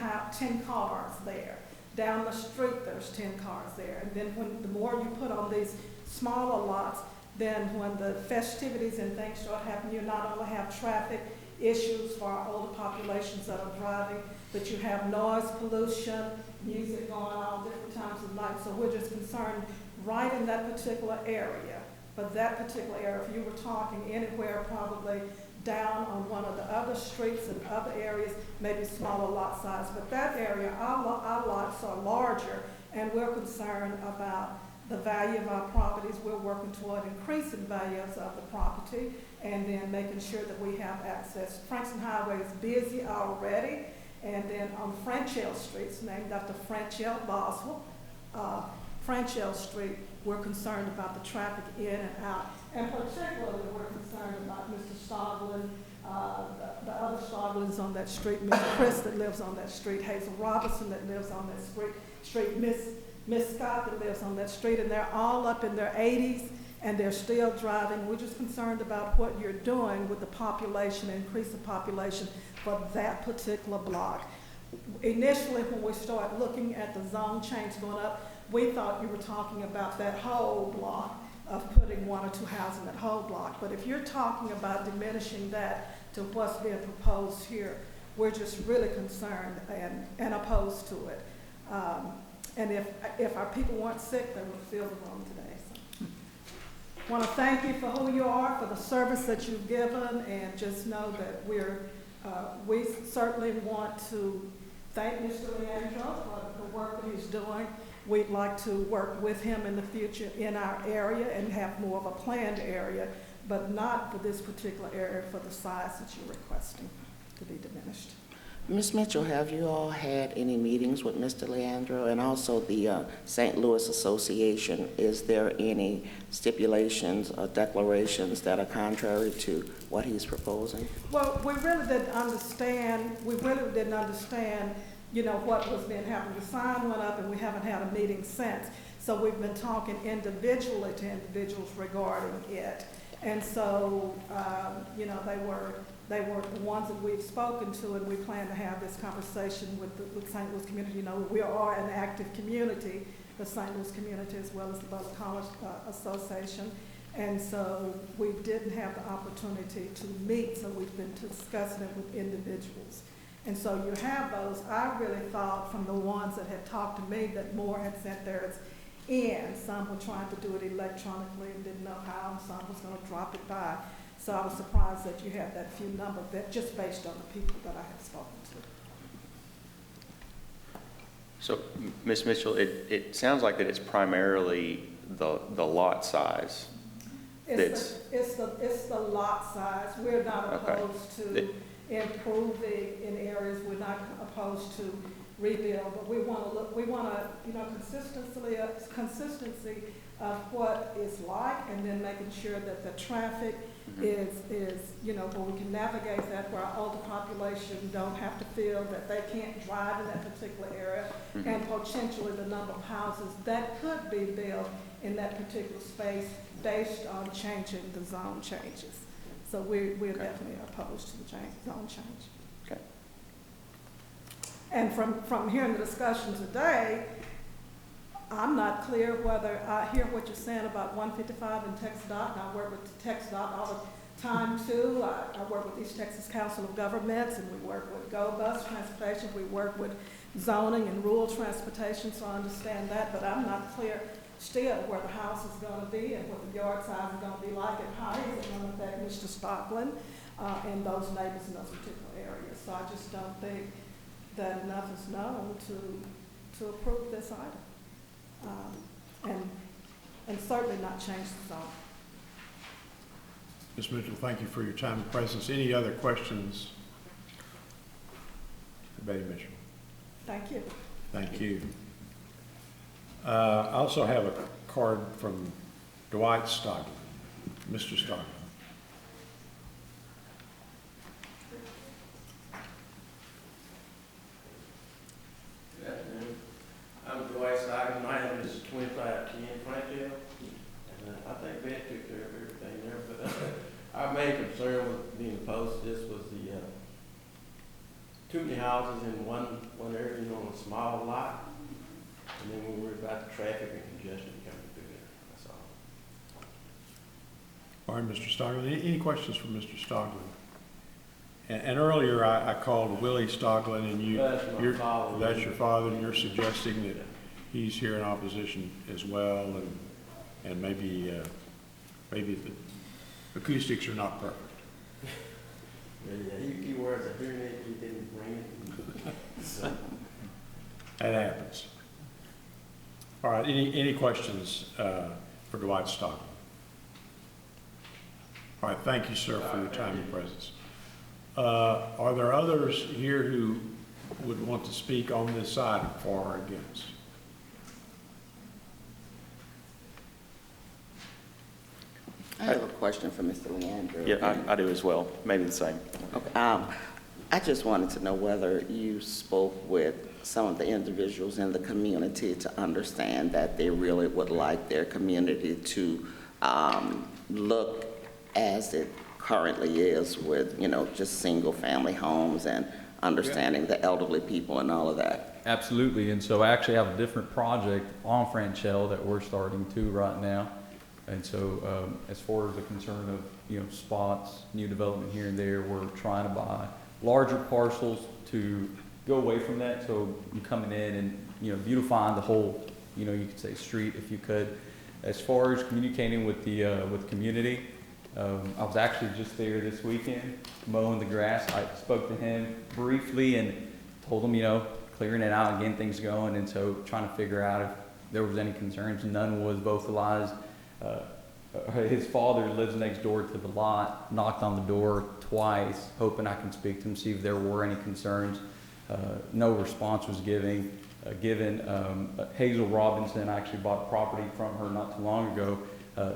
cars there. Down the street, there's 10 cars there. And then when the more you put on these smaller lots, then when the festivities and things start happening, you not only have traffic issues for our older populations that are driving, but you have noise pollution, music going on different times of night. So we're just concerned right in that particular area. But that particular area, if you were talking anywhere probably down on one of the other streets and other areas, maybe smaller lot size. But that area, our lots are larger, and we're concerned about the value of our properties. We're working toward increasing values of the property and then making sure that we have access. Frankston Highway is busy already, and then on Frenchell Street, it's named after Frenchell Boswell, Frenchell Street, we're concerned about the traffic in and out. And particularly, we're concerned about Mr. Stallion, the other Stallions on that street, Miss Chris that lives on that street, Hazel Robinson that lives on that street, Miss Scott that lives on that street, and they're all up in their 80s, and they're still driving. We're just concerned about what you're doing with the population, increase the population for that particular block. Initially, when we started looking at the zone change going up, we thought you were talking about that whole block of putting 1 or 2 houses in that whole block. But if you're talking about diminishing that to what's being proposed here, we're just really concerned and opposed to it. And if our people weren't sick, they would fill the room today. So I want to thank you for who you are, for the service that you've given, and just know that we certainly want to thank Mr. Leandro for the work that he's doing. We'd like to work with him in the future in our area and have more of a planned area, but not for this particular area for the size that you're requesting to be diminished. Ms. Mitchell, have you all had any meetings with Mr. Leandro and also the St. Louis Association? Is there any stipulations or declarations that are contrary to what he's proposing? Well, we really didn't understand, you know, what was being happening. The sign went up and we haven't had a meeting since. So we've been talking individually to individuals regarding it. And so, you know, they were the ones that we've spoken to, and we plan to have this conversation with St. Louis community. You know, we are an active community, the St. Louis community, as well as the Butler College Association. And so we didn't have the opportunity to meet, so we've been discussing it with individuals. And so you have those. I really thought from the ones that had talked to me that more had sent theirs in. Some were trying to do it electronically and didn't know how, and some was going to drop it by. So I was surprised that you had that few number, that just based on the people that I have spoken to. So, Ms. Mitchell, it sounds like that it's primarily the lot size. It's the lot size. We're not opposed to improving in areas. We're not opposed to rebuild, but we want to you know, consistency of what it's like, and then making sure that the traffic is, you know, where we can navigate that, where our older population don't have to feel that they can't drive in that particular area, and potentially the number of houses that could be built in that particular space based on changing the zone changes. So we're definitely opposed to the zone change. Okay. And from hearing the discussion today, I'm not clear whether I hear what you're saying about 155 and TxDOT, and I work with TxDOT all the time too. I work with East Texas Council of Governments, and we work with Go Bus Transportation. We work with zoning and rural transportation, so I understand that, but I'm not clear still where the house is going to be and what the yard size is going to be like, and how is it going to affect Mr. Stockland and those neighbors in those particular areas. So I just don't think that enough is known to approve this item. And certainly not change the zone. Ms. Mitchell, thank you for your time and presence. Any other questions? Betty Mitchell. Thank you. Thank you. I also have a card from Dwight Stockland. Mr. Stockland. Good afternoon. I'm Dwight Stallion. My address is 2510 Franklin. And I think Ben took care of everything there. But our main concern with being opposed to this was the too many houses in one area, you know, on a small lot. And then we worry about the traffic and congestion coming through there. That's all. All right, Mr. Stockland. Any questions from Mr. Stockland? And earlier I called Willie Stockland, and that's your father, and you're suggesting that he's here in opposition as well, and maybe the acoustics are not perfect. Yeah, he wears a hearing aid, he didn't bring it. So. That happens. All right, any questions for Dwight Stockland? All right, thank you, sir, for your time and presence. Are there others here who would want to speak on this item for or against? I have a question for Mr. Leandro. Yeah, I do as well. Maybe the same. Okay. I just wanted to know whether you spoke with some of the individuals in the community to understand that they really would like their community to look as it currently is with, you know, just single-family homes and understanding the elderly people and all of that. Absolutely, and so I actually have a different project on Franchell that we're starting to right now. And so as far as the concern of, you know, spots, new development here and there, we're trying to buy larger parcels to go away from that. So you're coming in and, you know, beautifying the whole, you know, you could say street if you could. As far as communicating with the community, I was actually just there this weekend mowing the grass. I spoke to him briefly and told him, you know, clearing it out and getting things going. And so trying to figure out if there was any concerns. None was vocalized. His father lives next door to the lot, knocked on the door twice, hoping I can speak to him, see if there were any concerns. No response was given. Hazel Robinson, I actually bought property from her not too long ago,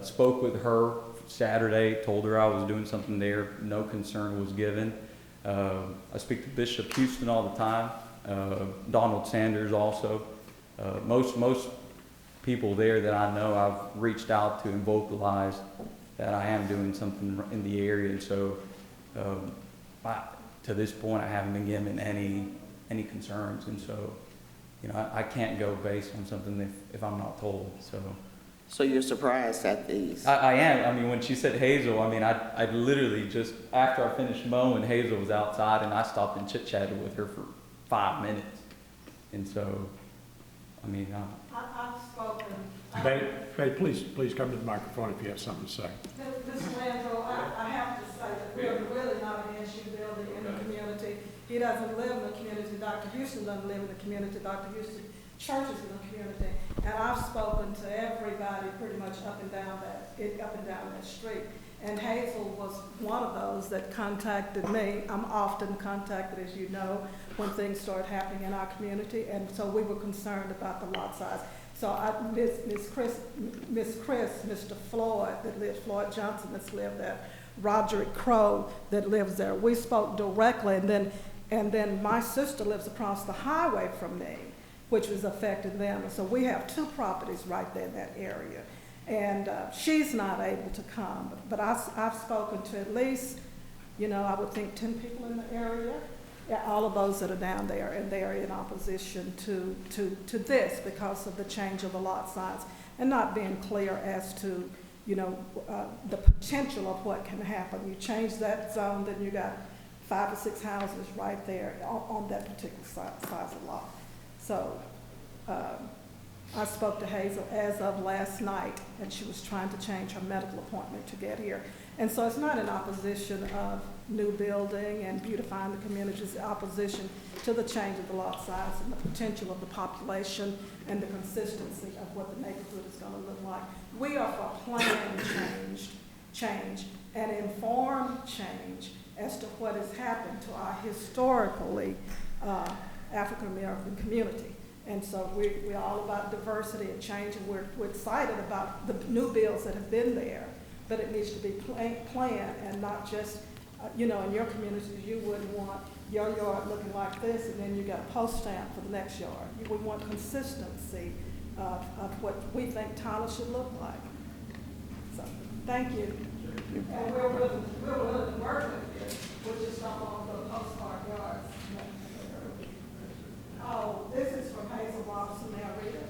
spoke with her Saturday, told her I was doing something there, no concern was given. I speak to Bishop Houston all the time, Donald Sanders also. Most people there that I know, I've reached out to and vocalized that I am doing something in the area, and so to this point I haven't been given any concerns, and so I can't go based on something if I'm not told. So you're surprised at these? I am. I mean, when she said Hazel, I mean, I literally just, after I finished mowing, Hazel was outside, and I stopped and chit-chatted with her for 5 minutes. And so, I mean, I've spoken. Babe, please come to the microphone if you have something to say. Mr. Landro, I have to say that we're really not an issue building in the community. He doesn't live in the community. Dr. Houston doesn't live in the community. Dr. Houston churches in the community. And I've spoken to everybody pretty much up and down that street. And Hazel was one of those that contacted me. I'm often contacted, as you know, when things start happening in our community. And so we were concerned about the lot size. So Miss Chris, Mr. Floyd, Floyd Johnson that's lived there, Roderick Crow that lives there. We spoke directly, and then my sister lives across the highway from me, which was affecting them. And so we have 2 properties right there in that area. And she's not able to come, but I've spoken to at least, I would think 10 people in the area. Yeah, all of those that are down there, and they are in opposition to this because of the change of the lot size and not being clear as to, the potential of what can happen. You change that zone, then you got 5 or 6 houses right there on that particular size of lot. So I spoke to Hazel as of last night, and she was trying to change her medical appointment to get here. And so it's not in opposition of new building and beautifying the community, it's opposition to the change of the lot size and the potential of the population and the consistency of what the neighborhood is going to look like. We are for planned change and informed change as to what has happened to our historically African American community. And so we're all about diversity and change, and we're excited about the new builds that have been there, but it needs to be planned and not just, in your communities, you wouldn't want your yard looking like this and then you got a post stamp for the next yard. You would want consistency of what we think Tyler should look like. So, thank you. And we're willing to work with you. We just don't want the postcard yards. Oh, this is from Hazel Robinson. May I read it?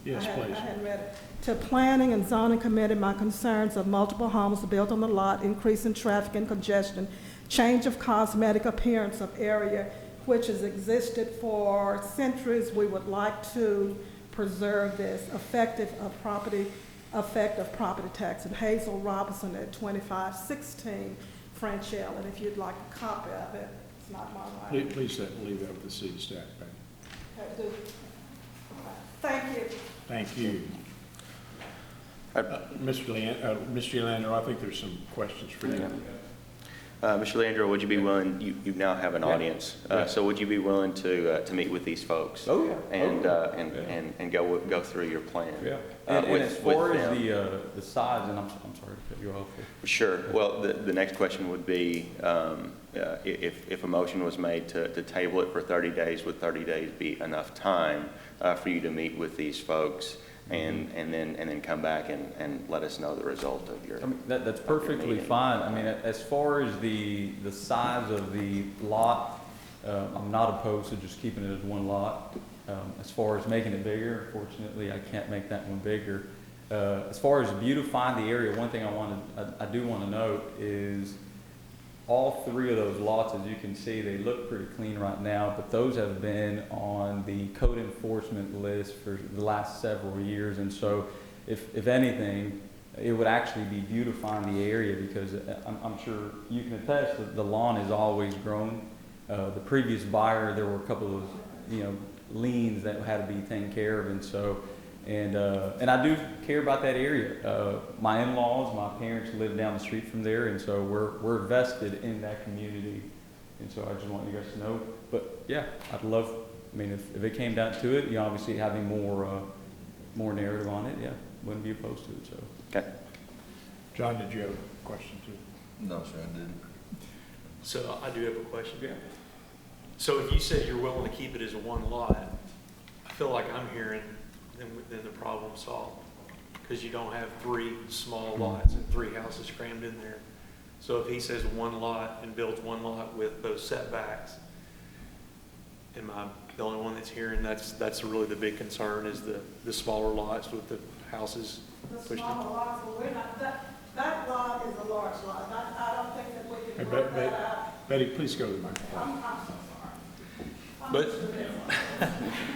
Yes, please. I hadn't read it. To Planning and Zoning Committee, my concerns of multiple homes built on the lot, increasing traffic and congestion, change of cosmetic appearance of area which has existed for centuries. We would like to preserve this effect of property tax. And Hazel Robinson at 2516 French L. And if you'd like a copy of it, it's not my writing. Please leave that with the city staff, Patty. Thank you. Thank you. Mr. Leander, I think there's some questions for you. Mr. Leandro, would you be willing, you now have an audience, so would you be willing to meet with these folks? Oh, yeah. And go through your plan? Yeah. And as far as the size, and I'm sorry to cut you off. Sure. Well, the next question would be, if a motion was made to table it for 30 days, would 30 days be enough time for you to meet with these folks and then come back and let us know the result of your? I mean, that's perfectly fine. I mean, as far as the size of the lot, I'm not opposed to just keeping it as one lot. As far as making it bigger, unfortunately, I can't make that one bigger. As far as beautifying the area, one thing I do want to note is all 3 of those lots, as you can see, they look pretty clean right now, but those have been on the code enforcement list for the last several years. And so if anything, it would actually be beautifying the area, because I'm sure you can attest that the lawn has always grown. The previous buyer, there were a couple of, liens that had to be taken care of. And so, and I do care about that area. My in-laws, my parents live down the street from there, and so we're vested in that community. And so I just want you guys to know, but yeah, I'd love, I mean, if it came down to it, you know, obviously having more narrative on it, yeah, wouldn't be opposed to it, so. Okay. John, did you have a question too? No, sir, I didn't. So I do have a question. Yeah. So if you say you're willing to keep it as one lot, I feel like I'm hearing then the problem solved. Because you don't have 3 small lots and 3 houses crammed in there. So if he says one lot and builds one lot with those setbacks, am I the only one that's hearing that's really the big concern is the smaller lots with the houses The pushed in? smaller lots, but we're not, that lot is a large lot. I don't think that we Hey, can work that out. Betty, please go to the microphone. I'm so sorry. But,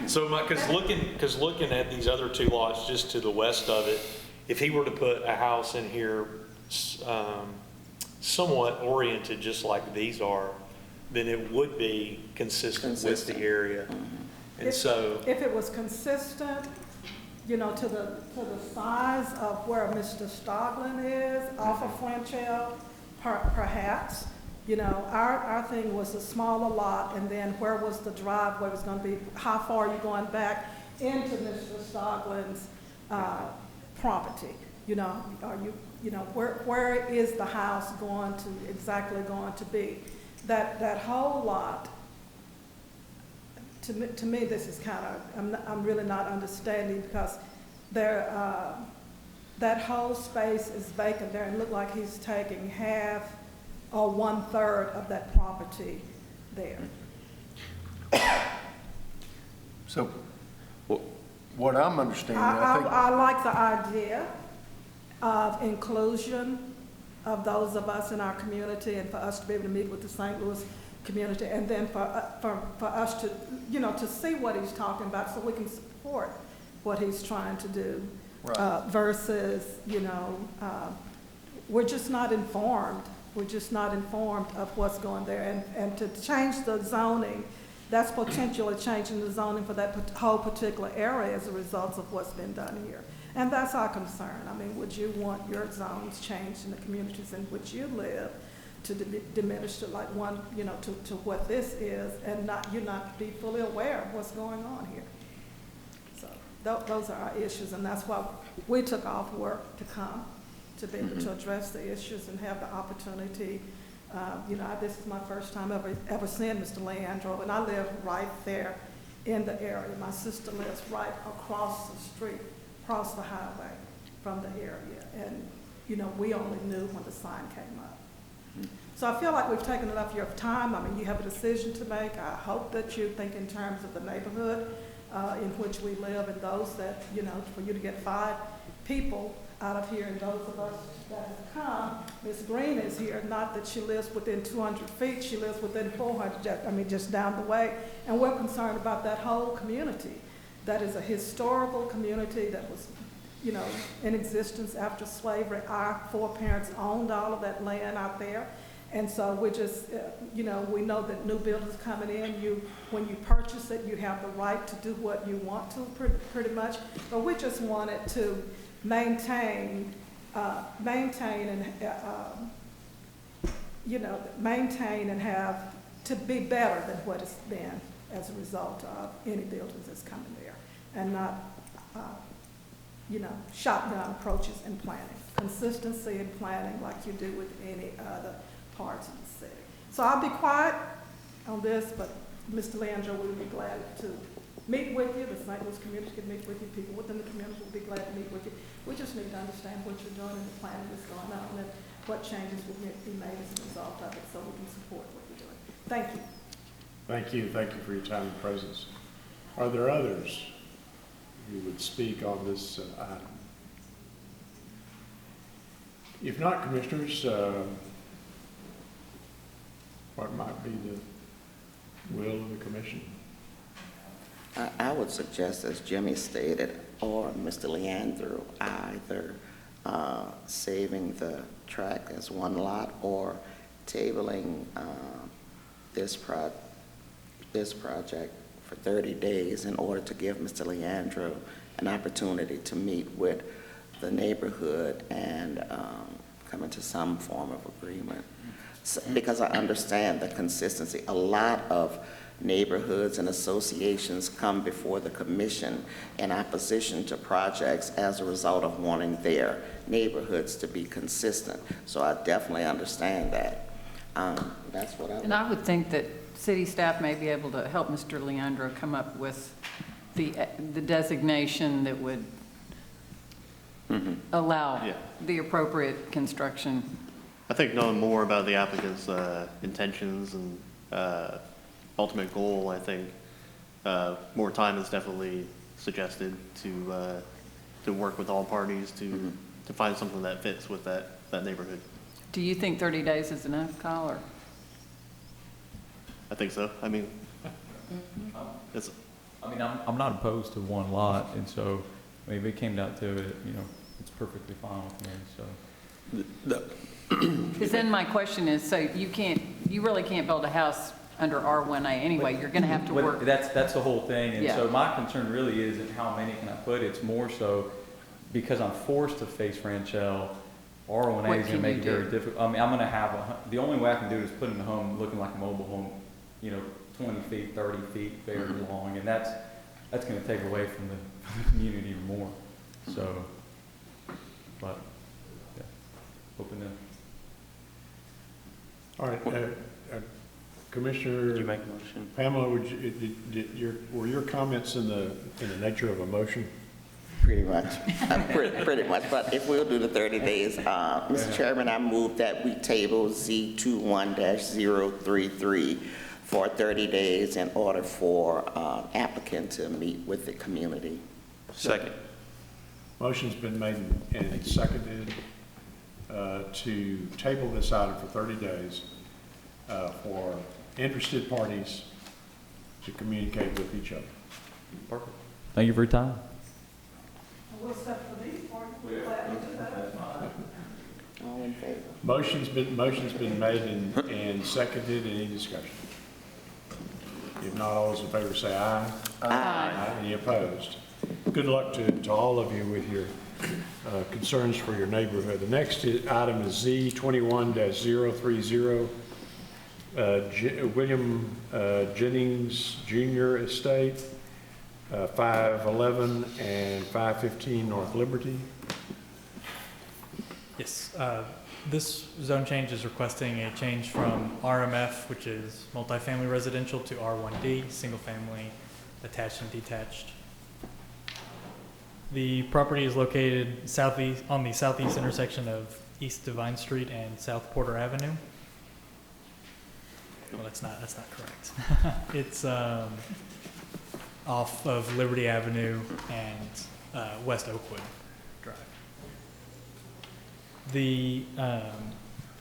so because looking at these other 2 lots just to the west of it, if he were to put a house in here somewhat oriented just like these are, then it would be consistent with the area. And so, If it was consistent, you know, to the size of where Mr. Stallion is, off of French Hill, perhaps, you know, our thing was a smaller lot, and then where was the driveway was gonna be, how far are you going back into Mr. Staglion's property? You know, are you know, where is the house exactly going to be? That whole lot, to me, this is kind of, I'm really not understanding, because that whole space is vacant there, and look like he's taking half or 1/3 of that property there. So what I'm understanding, I think. I like the idea of inclusion of those of us in our community, and for us to be able to meet with the St. Louis community, and then for us to, you know, to see what he's talking about so we can support what he's trying to do. Right. Versus, you know, we're just not informed. We're just not informed of what's going there. And to change the zoning, that's potentially changing the zoning for that whole particular area as a result of what's been done here. And that's our concern. I mean, would you want your zones changed in the communities in which you live to diminish to like one, you know, to what this is, and you not be fully aware of what's going on here? So those are our issues, and that's why we took off work to come, to be able to address the issues and have the opportunity. You know, this is my first time ever seeing Mr. Leandro, and I live right there in the area. My sister lives right across the street, across the highway from the area. And, you know, we only knew when the sign came up. So I feel like we've taken enough of your time. I mean, you have a decision to make. I hope that you think in terms of the neighborhood in which we live, and those that, you know, for you to get 5 people out of here, and those of us that have come. Ms. Green is here, not that she lives within 200 feet, she lives within 400, I mean, just down the way. And we're concerned about that whole community. That is a historical community that was, you know, in existence after slavery. Our foreparents owned all of that land out there. And so we're just, you know, we know that new buildings coming in, when you purchase it, you have the right to do what you want to, pretty much. But we just wanted to maintain and, you know, maintain and have to be better than what it's been as a result of any buildings that's coming there, and not, you know, shotgun approaches in planning. Consistency in planning like you do with any other parts of the city. So I'll be quiet on this, but Mr. Leandro, we would be glad to meet with you. The St. Louis community can meet with you. People within the community will be glad to meet with you. We just need to understand what you're doing and the planning that's going on, and what changes will be made as a result of it, so we can support what you're doing. Thank you. Thank you. Thank you for your time and presence. Are there others who would speak on this item? If not, commissioners, what might be the will of the commission? I would suggest, as Jimmy stated, or Mr. Leandro, either saving the tract as one lot, or tabling this project for 30 days in order to give Mr. Leandro an opportunity to meet with the neighborhood and come into some form of agreement. because I understand the consistency. A lot of neighborhoods and associations come before the commission in opposition to projects as a result of wanting their neighborhoods to be consistent. So I definitely understand that. That's what I would. And I would think that city staff may be able to help Mr. Leandro come up with the designation that would allow the appropriate construction. I think knowing more about the applicant's intentions and ultimate goal, I think more time is definitely suggested to work with all parties to find something that fits with that neighborhood. Do you think 30 days is enough, Kyle, or? I think so. I mean, I'm not opposed to one lot, and so, I mean, if it came down to it, you know, it's perfectly fine with me, so. Because then my question is, so you really can't build a house under R1A anyway, you're gonna have to work. That's the whole thing, and Yeah. so my concern really isn't how many can I put, it's more so because I'm forced to face Franchell, R1A What is can gonna make you it very do? difficult. I mean, I'm gonna have the only way I can do it is put in a home looking like a mobile home, you know, 20 feet, 30 feet, very long, and that's gonna take away from the community more, so, but, yeah, hoping to. All right, Commissioner. Did you make a motion? Pamela, were your comments in the nature of a motion? Pretty much, pretty much, but if we'll do the 30 days, Mr. Chairman, I move that we table Z21-033 for 30 days in order for applicant to meet with the community. Second. Motion's been made and seconded to table this item for 30 days for interested parties to communicate with each other. Perfect. Thank you for your time. We'll step for these parts. We're glad to do that. All in favor? Motion's been made and seconded. Any discussion? If not, all those in favor say aye. Aye. Any opposed? Good luck to all of you with your concerns for your neighborhood. The next item is Z21-030, William Jennings Jr. Estate, 511 and 515 North Liberty. Yes, this zone change is requesting a change from RMF, which is multifamily residential, to R1D, single family attached and detached. The property is located on the southeast intersection of East Divine Street and South Porter Avenue. Well, that's not correct. It's off of Liberty Avenue and West Oakwood Drive.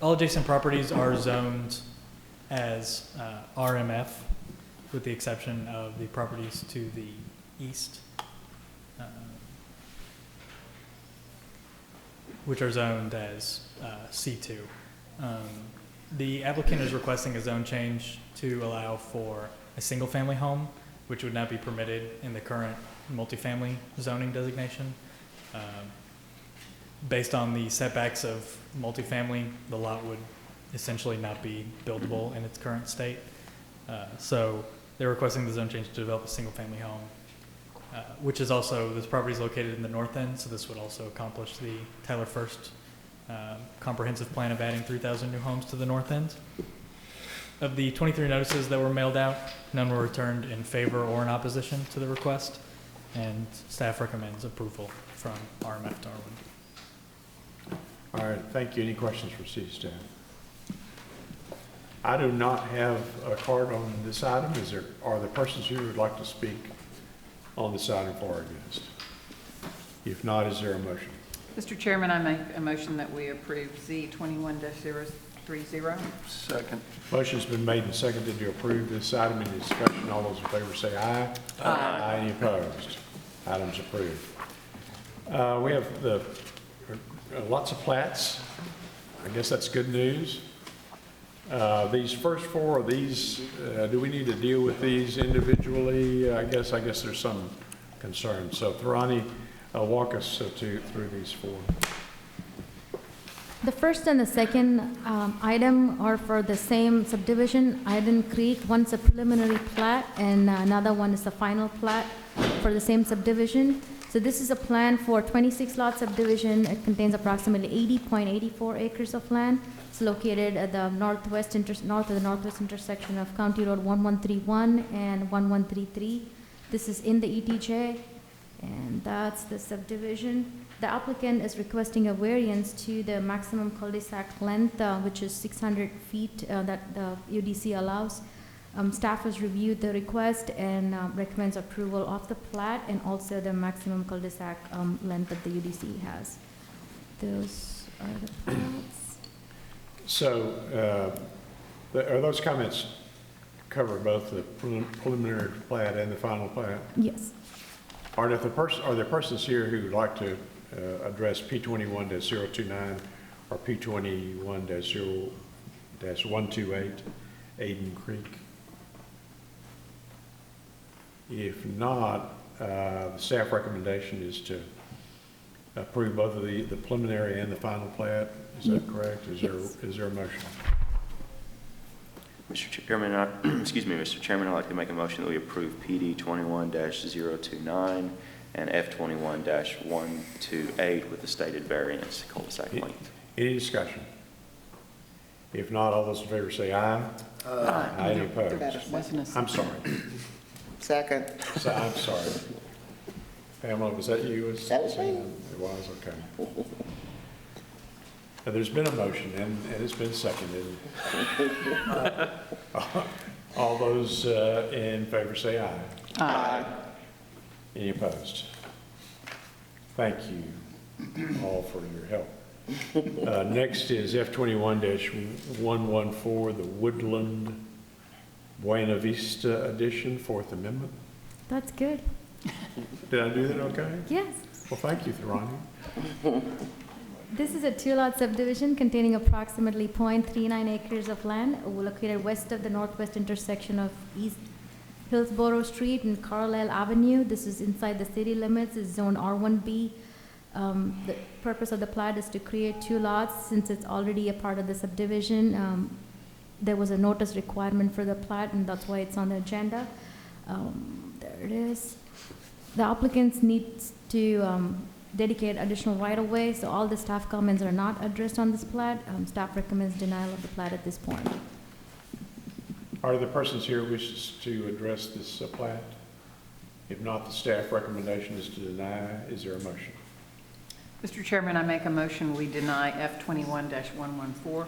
All adjacent properties are zoned as RMF, with the exception of the properties to the east, which are zoned as C2. The applicant is requesting a zone change to allow for a single-family home, which would not be permitted in the current multifamily zoning designation. Based on the setbacks of multifamily, the lot would essentially not be buildable in its current state. So they're requesting the zone change to develop a single-family home, which is also, this property is located in the north end, so this would also accomplish the Tyler First comprehensive plan of adding 3,000 new homes to the north end. Of the 23 notices that were mailed out, none were returned in favor or in opposition to the request, and staff recommends approval from RMF to R1D. All right, thank you. Any questions for city staff? I do not have a card on this item. Are there persons here who would like to speak on this item for or against? If not, is there a motion? Mr. Chairman, I make a motion that we approve Z21-030. Second. Motion's been made and seconded to approve this item. Any discussion? All those in favor say aye. Aye. Any opposed? Item's approved. We have lots of plats. I guess that's good news. These first four of these, do we need to deal with these individually? I guess there's some concern. So Tharani, walk us through these four. The first and the second item are for the same subdivision, Iden Creek. One's a preliminary plat, and another one is the final plat for the same subdivision. So this is a plan for 26-lot subdivision. It contains approximately 80.84 acres of land. It's located at the north of the northwest intersection of County Road 1131 and 1133. This is in the ETJ, and that's the subdivision. The applicant is requesting a variance to the maximum cul-de-sac length, which is 600 feet that the UDC allows. Staff has reviewed the request and recommends approval of the plat and also the maximum cul-de-sac length that the UDC has. Those are the plats. So, are those comments cover both the preliminary plat and the final plat? Yes. Are there persons here who would like to address P21-029 or P21-0-128 Aiden Creek? If not, the staff recommendation is to approve both of the preliminary and the final plat. Is that correct? Is there a motion? Mr. Chairman, excuse me, Mr. Chairman, I'd like to make a motion that we approve PD 21-029 and F 21-128 with the stated variance cul-de-sac length. Any discussion? If not, all those in favor say aye. Aye. Any opposed? I'm sorry. Second. I'm sorry. Pamela, was that you? That was me. It was, okay. Now, there's been a motion and it's been seconded. All those in favor say aye. Aye. Any opposed? Thank you all for your help. Next is F21-114, the Woodland Buena Vista Edition, Fourth Amendment. That's good. Did I do that okay? Yes. Well, thank you, Ronnie. This is a 2-lot subdivision containing approximately 0.39 acres of land located west of the northwest intersection of East Hillsborough Street and Carlisle Avenue. This is inside the city limits. It's zone R1B. The purpose of the plat is to create 2 lots since it's already a part of the subdivision. There was a notice requirement for the plat, and that's why it's on the agenda. There it is. The applicants needs to dedicate additional right-of-way, so all the staff comments are not addressed on this plat. Staff recommends denial of the plat at this point. Are there persons here who wishes to address this plat? If not, the staff recommendation is to deny. Is there a motion? Mr. Chairman, I make a motion we deny F21-114.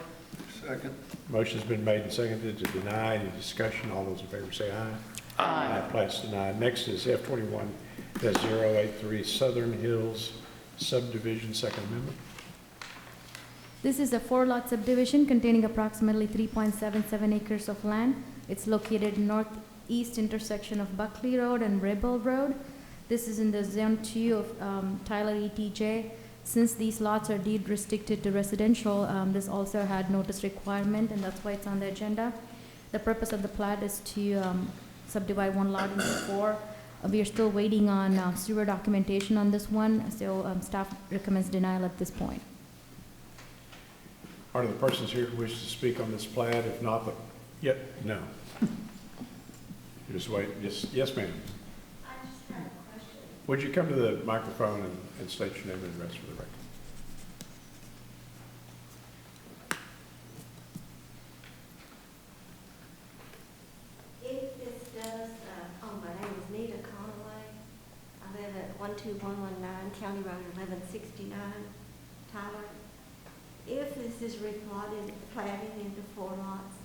Second. Motion's been made and seconded to deny. Any discussion? All those in favor say aye. Aye. Plat's denied. Next is F21-083 Southern Hills Subdivision, Second Amendment. This is a 4-lot subdivision containing approximately 3.77 acres of land. It's located northeast intersection of Buckley Road and Rebel Road. This is in the Zone 2 of Tyler ETJ. Since these lots are deed restricted to residential, this also had notice requirement, and that's why it's on the agenda. The purpose of the plat is to subdivide 1 lot into 4. We are still waiting on sewer documentation on this one, so staff recommends denial at this point. Are there persons here who wish to speak on this plat? If not, no. Just wait. Yes, ma'am. I just have a question. Would you come to the microphone and state your name and address for the record? If this does, my name is Nita Conaway. I live at 12119 County Road 1169, Tyler. If this is platted into 4 lots,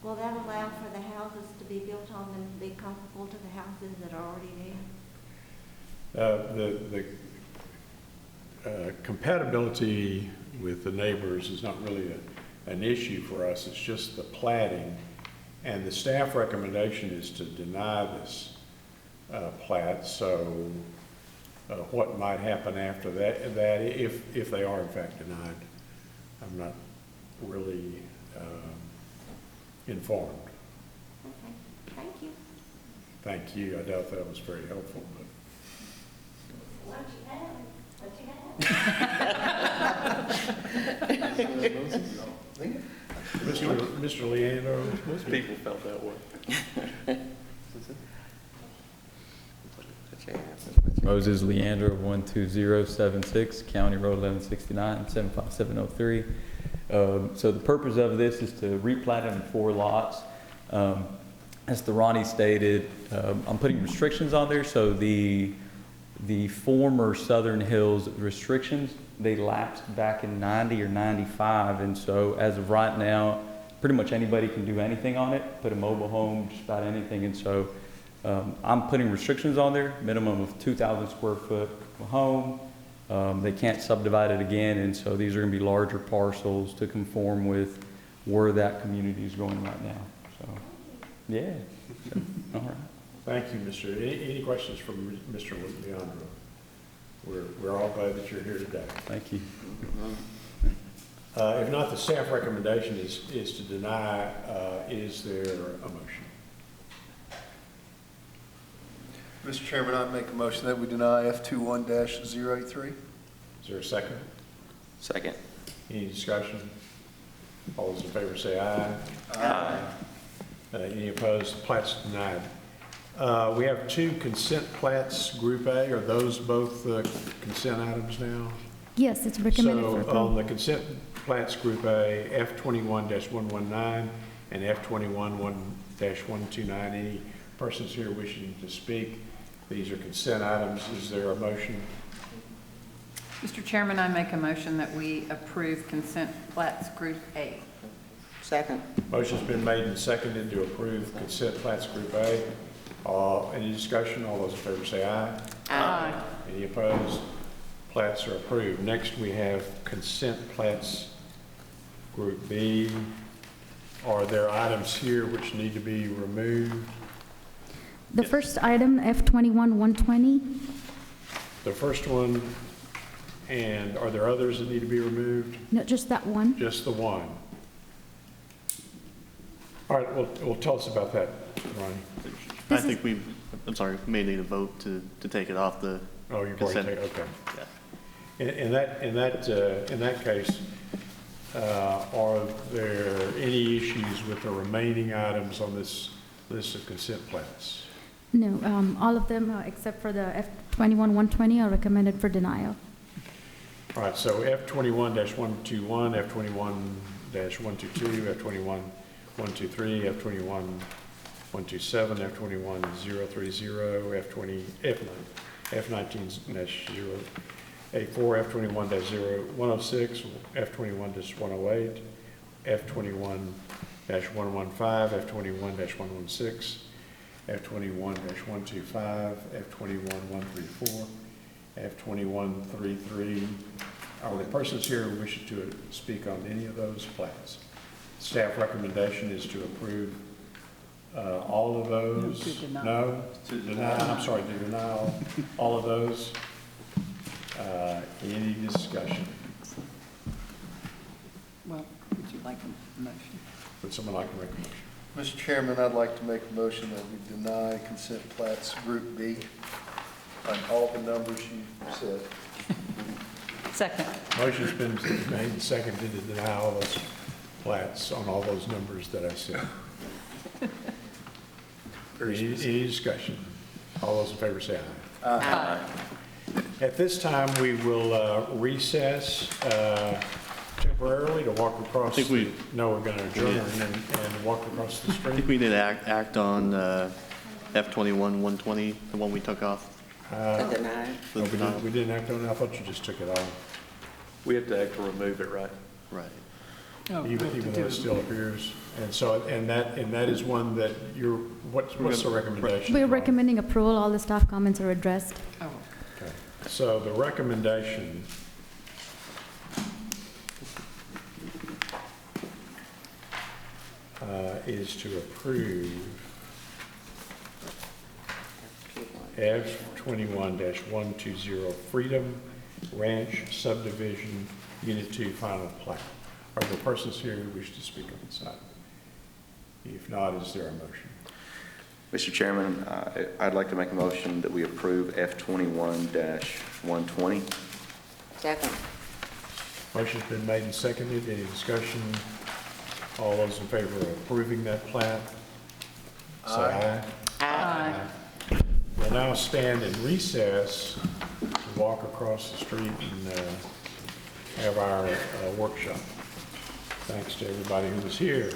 will that allow for the houses to be built on them to be comparable to the houses that are already there? The compatibility with the neighbors is not really an issue for us. It's just the platting. And the staff recommendation is to deny this plat. So what might happen after that if they are in fact denied, I'm not really informed. Okay, thank you. Thank you. I doubt that was very helpful. But What you have, what you have. Mr. Leandro? Most people felt that way. Moses Leandro, 12076, County Road 1169, 75703. So the purpose of this is to replat them in 4 lots. As the Ronnie stated, I'm putting restrictions on there. So the former Southern Hills restrictions, they lapsed back in 90 or 95. And so as of right now, pretty much anybody can do anything on it, put a mobile home, just about anything. And so I'm putting restrictions on there, minimum of 2,000 square foot home. They can't subdivide it again, and so these are going to be larger parcels to conform with where that community is going right now. So, yeah. So, all right. Thank you, Mr. Any questions from Mr. Leandro? We're all glad that you're here today. Thank you. If not, the staff recommendation is to deny. Is there a motion? Mr. Chairman, I make a motion that we deny F21-083. Is there a second? Second. Any discussion? All those in favor say aye. Aye. Any opposed? Plat's denied. We have 2 consent plats, Group A. Are those both consent items now? Yes, it's recommended for So approval. on the consent plats, Group A, F21-119 and F21-129. Any persons here wishing to speak? These are consent items. Is there a motion? Mr. Chairman, I make a motion that we approve consent plats Group A. Second. Motion's been made and seconded to approve consent plats Group A. Any discussion? All those in favor say aye. Aye. Any opposed? Plats are approved. Next, we have consent plats Group B. Are there items here which need to be removed? The first item, F21-120. The first one, and are there others that need to be removed? No, just that one. Just the one. All right, well, tell us about that, Ronnie. I think we may need a vote to take it off the Oh, you've consent. already taken, okay. Yeah. In that case, are there any issues with the remaining items on this list of consent plats? No, all of them except for the F21-120 are recommended for denial. All right, so F21-121, F21-122, F21-123, F21-127, F21-030, F19-084, F21-106, F21-108, F21-115, F21-116, F21-125, F21-134, F21-33. Are there persons here who wish to speak on any of those plans? Staff recommendation is to approve all of those. No, to deny. No? To deny. I'm sorry, to deny all of those. Any discussion? Well, would you like a motion? Would someone like to make a motion? Mr. Chairman, I'd like to make a motion that we deny consent plats Group B on all the numbers you said. Second. Motion's been made and seconded to deny all those plats on all those numbers that I said. Any discussion? All those in favor say aye. Aye. At this time, we will recess temporarily to walk across. No, we're going to adjourn and walk across the I street. think we did act on F21-120, the one we took off. Deny. We didn't act on it. I thought you just took it off. We have to act to remove it, right? Right. Even though it still appears. And so, and that is one that you're, what's the recommendation? We're recommending approval. All the staff comments are addressed. Oh. Okay. So the recommendation is to approve F21-120 Freedom Ranch Subdivision Unit 2 Final Plat. Are there persons here who wish to speak on this item? If not, is there a motion? Mr. Chairman, I'd like to make a motion that we approve F21-120. Second. Motion's been made and seconded. Any discussion? All those in favor of approving that plat? Say aye. Aye. We'll now stand in recess to walk across the street and have our workshop. Thanks to everybody who was here.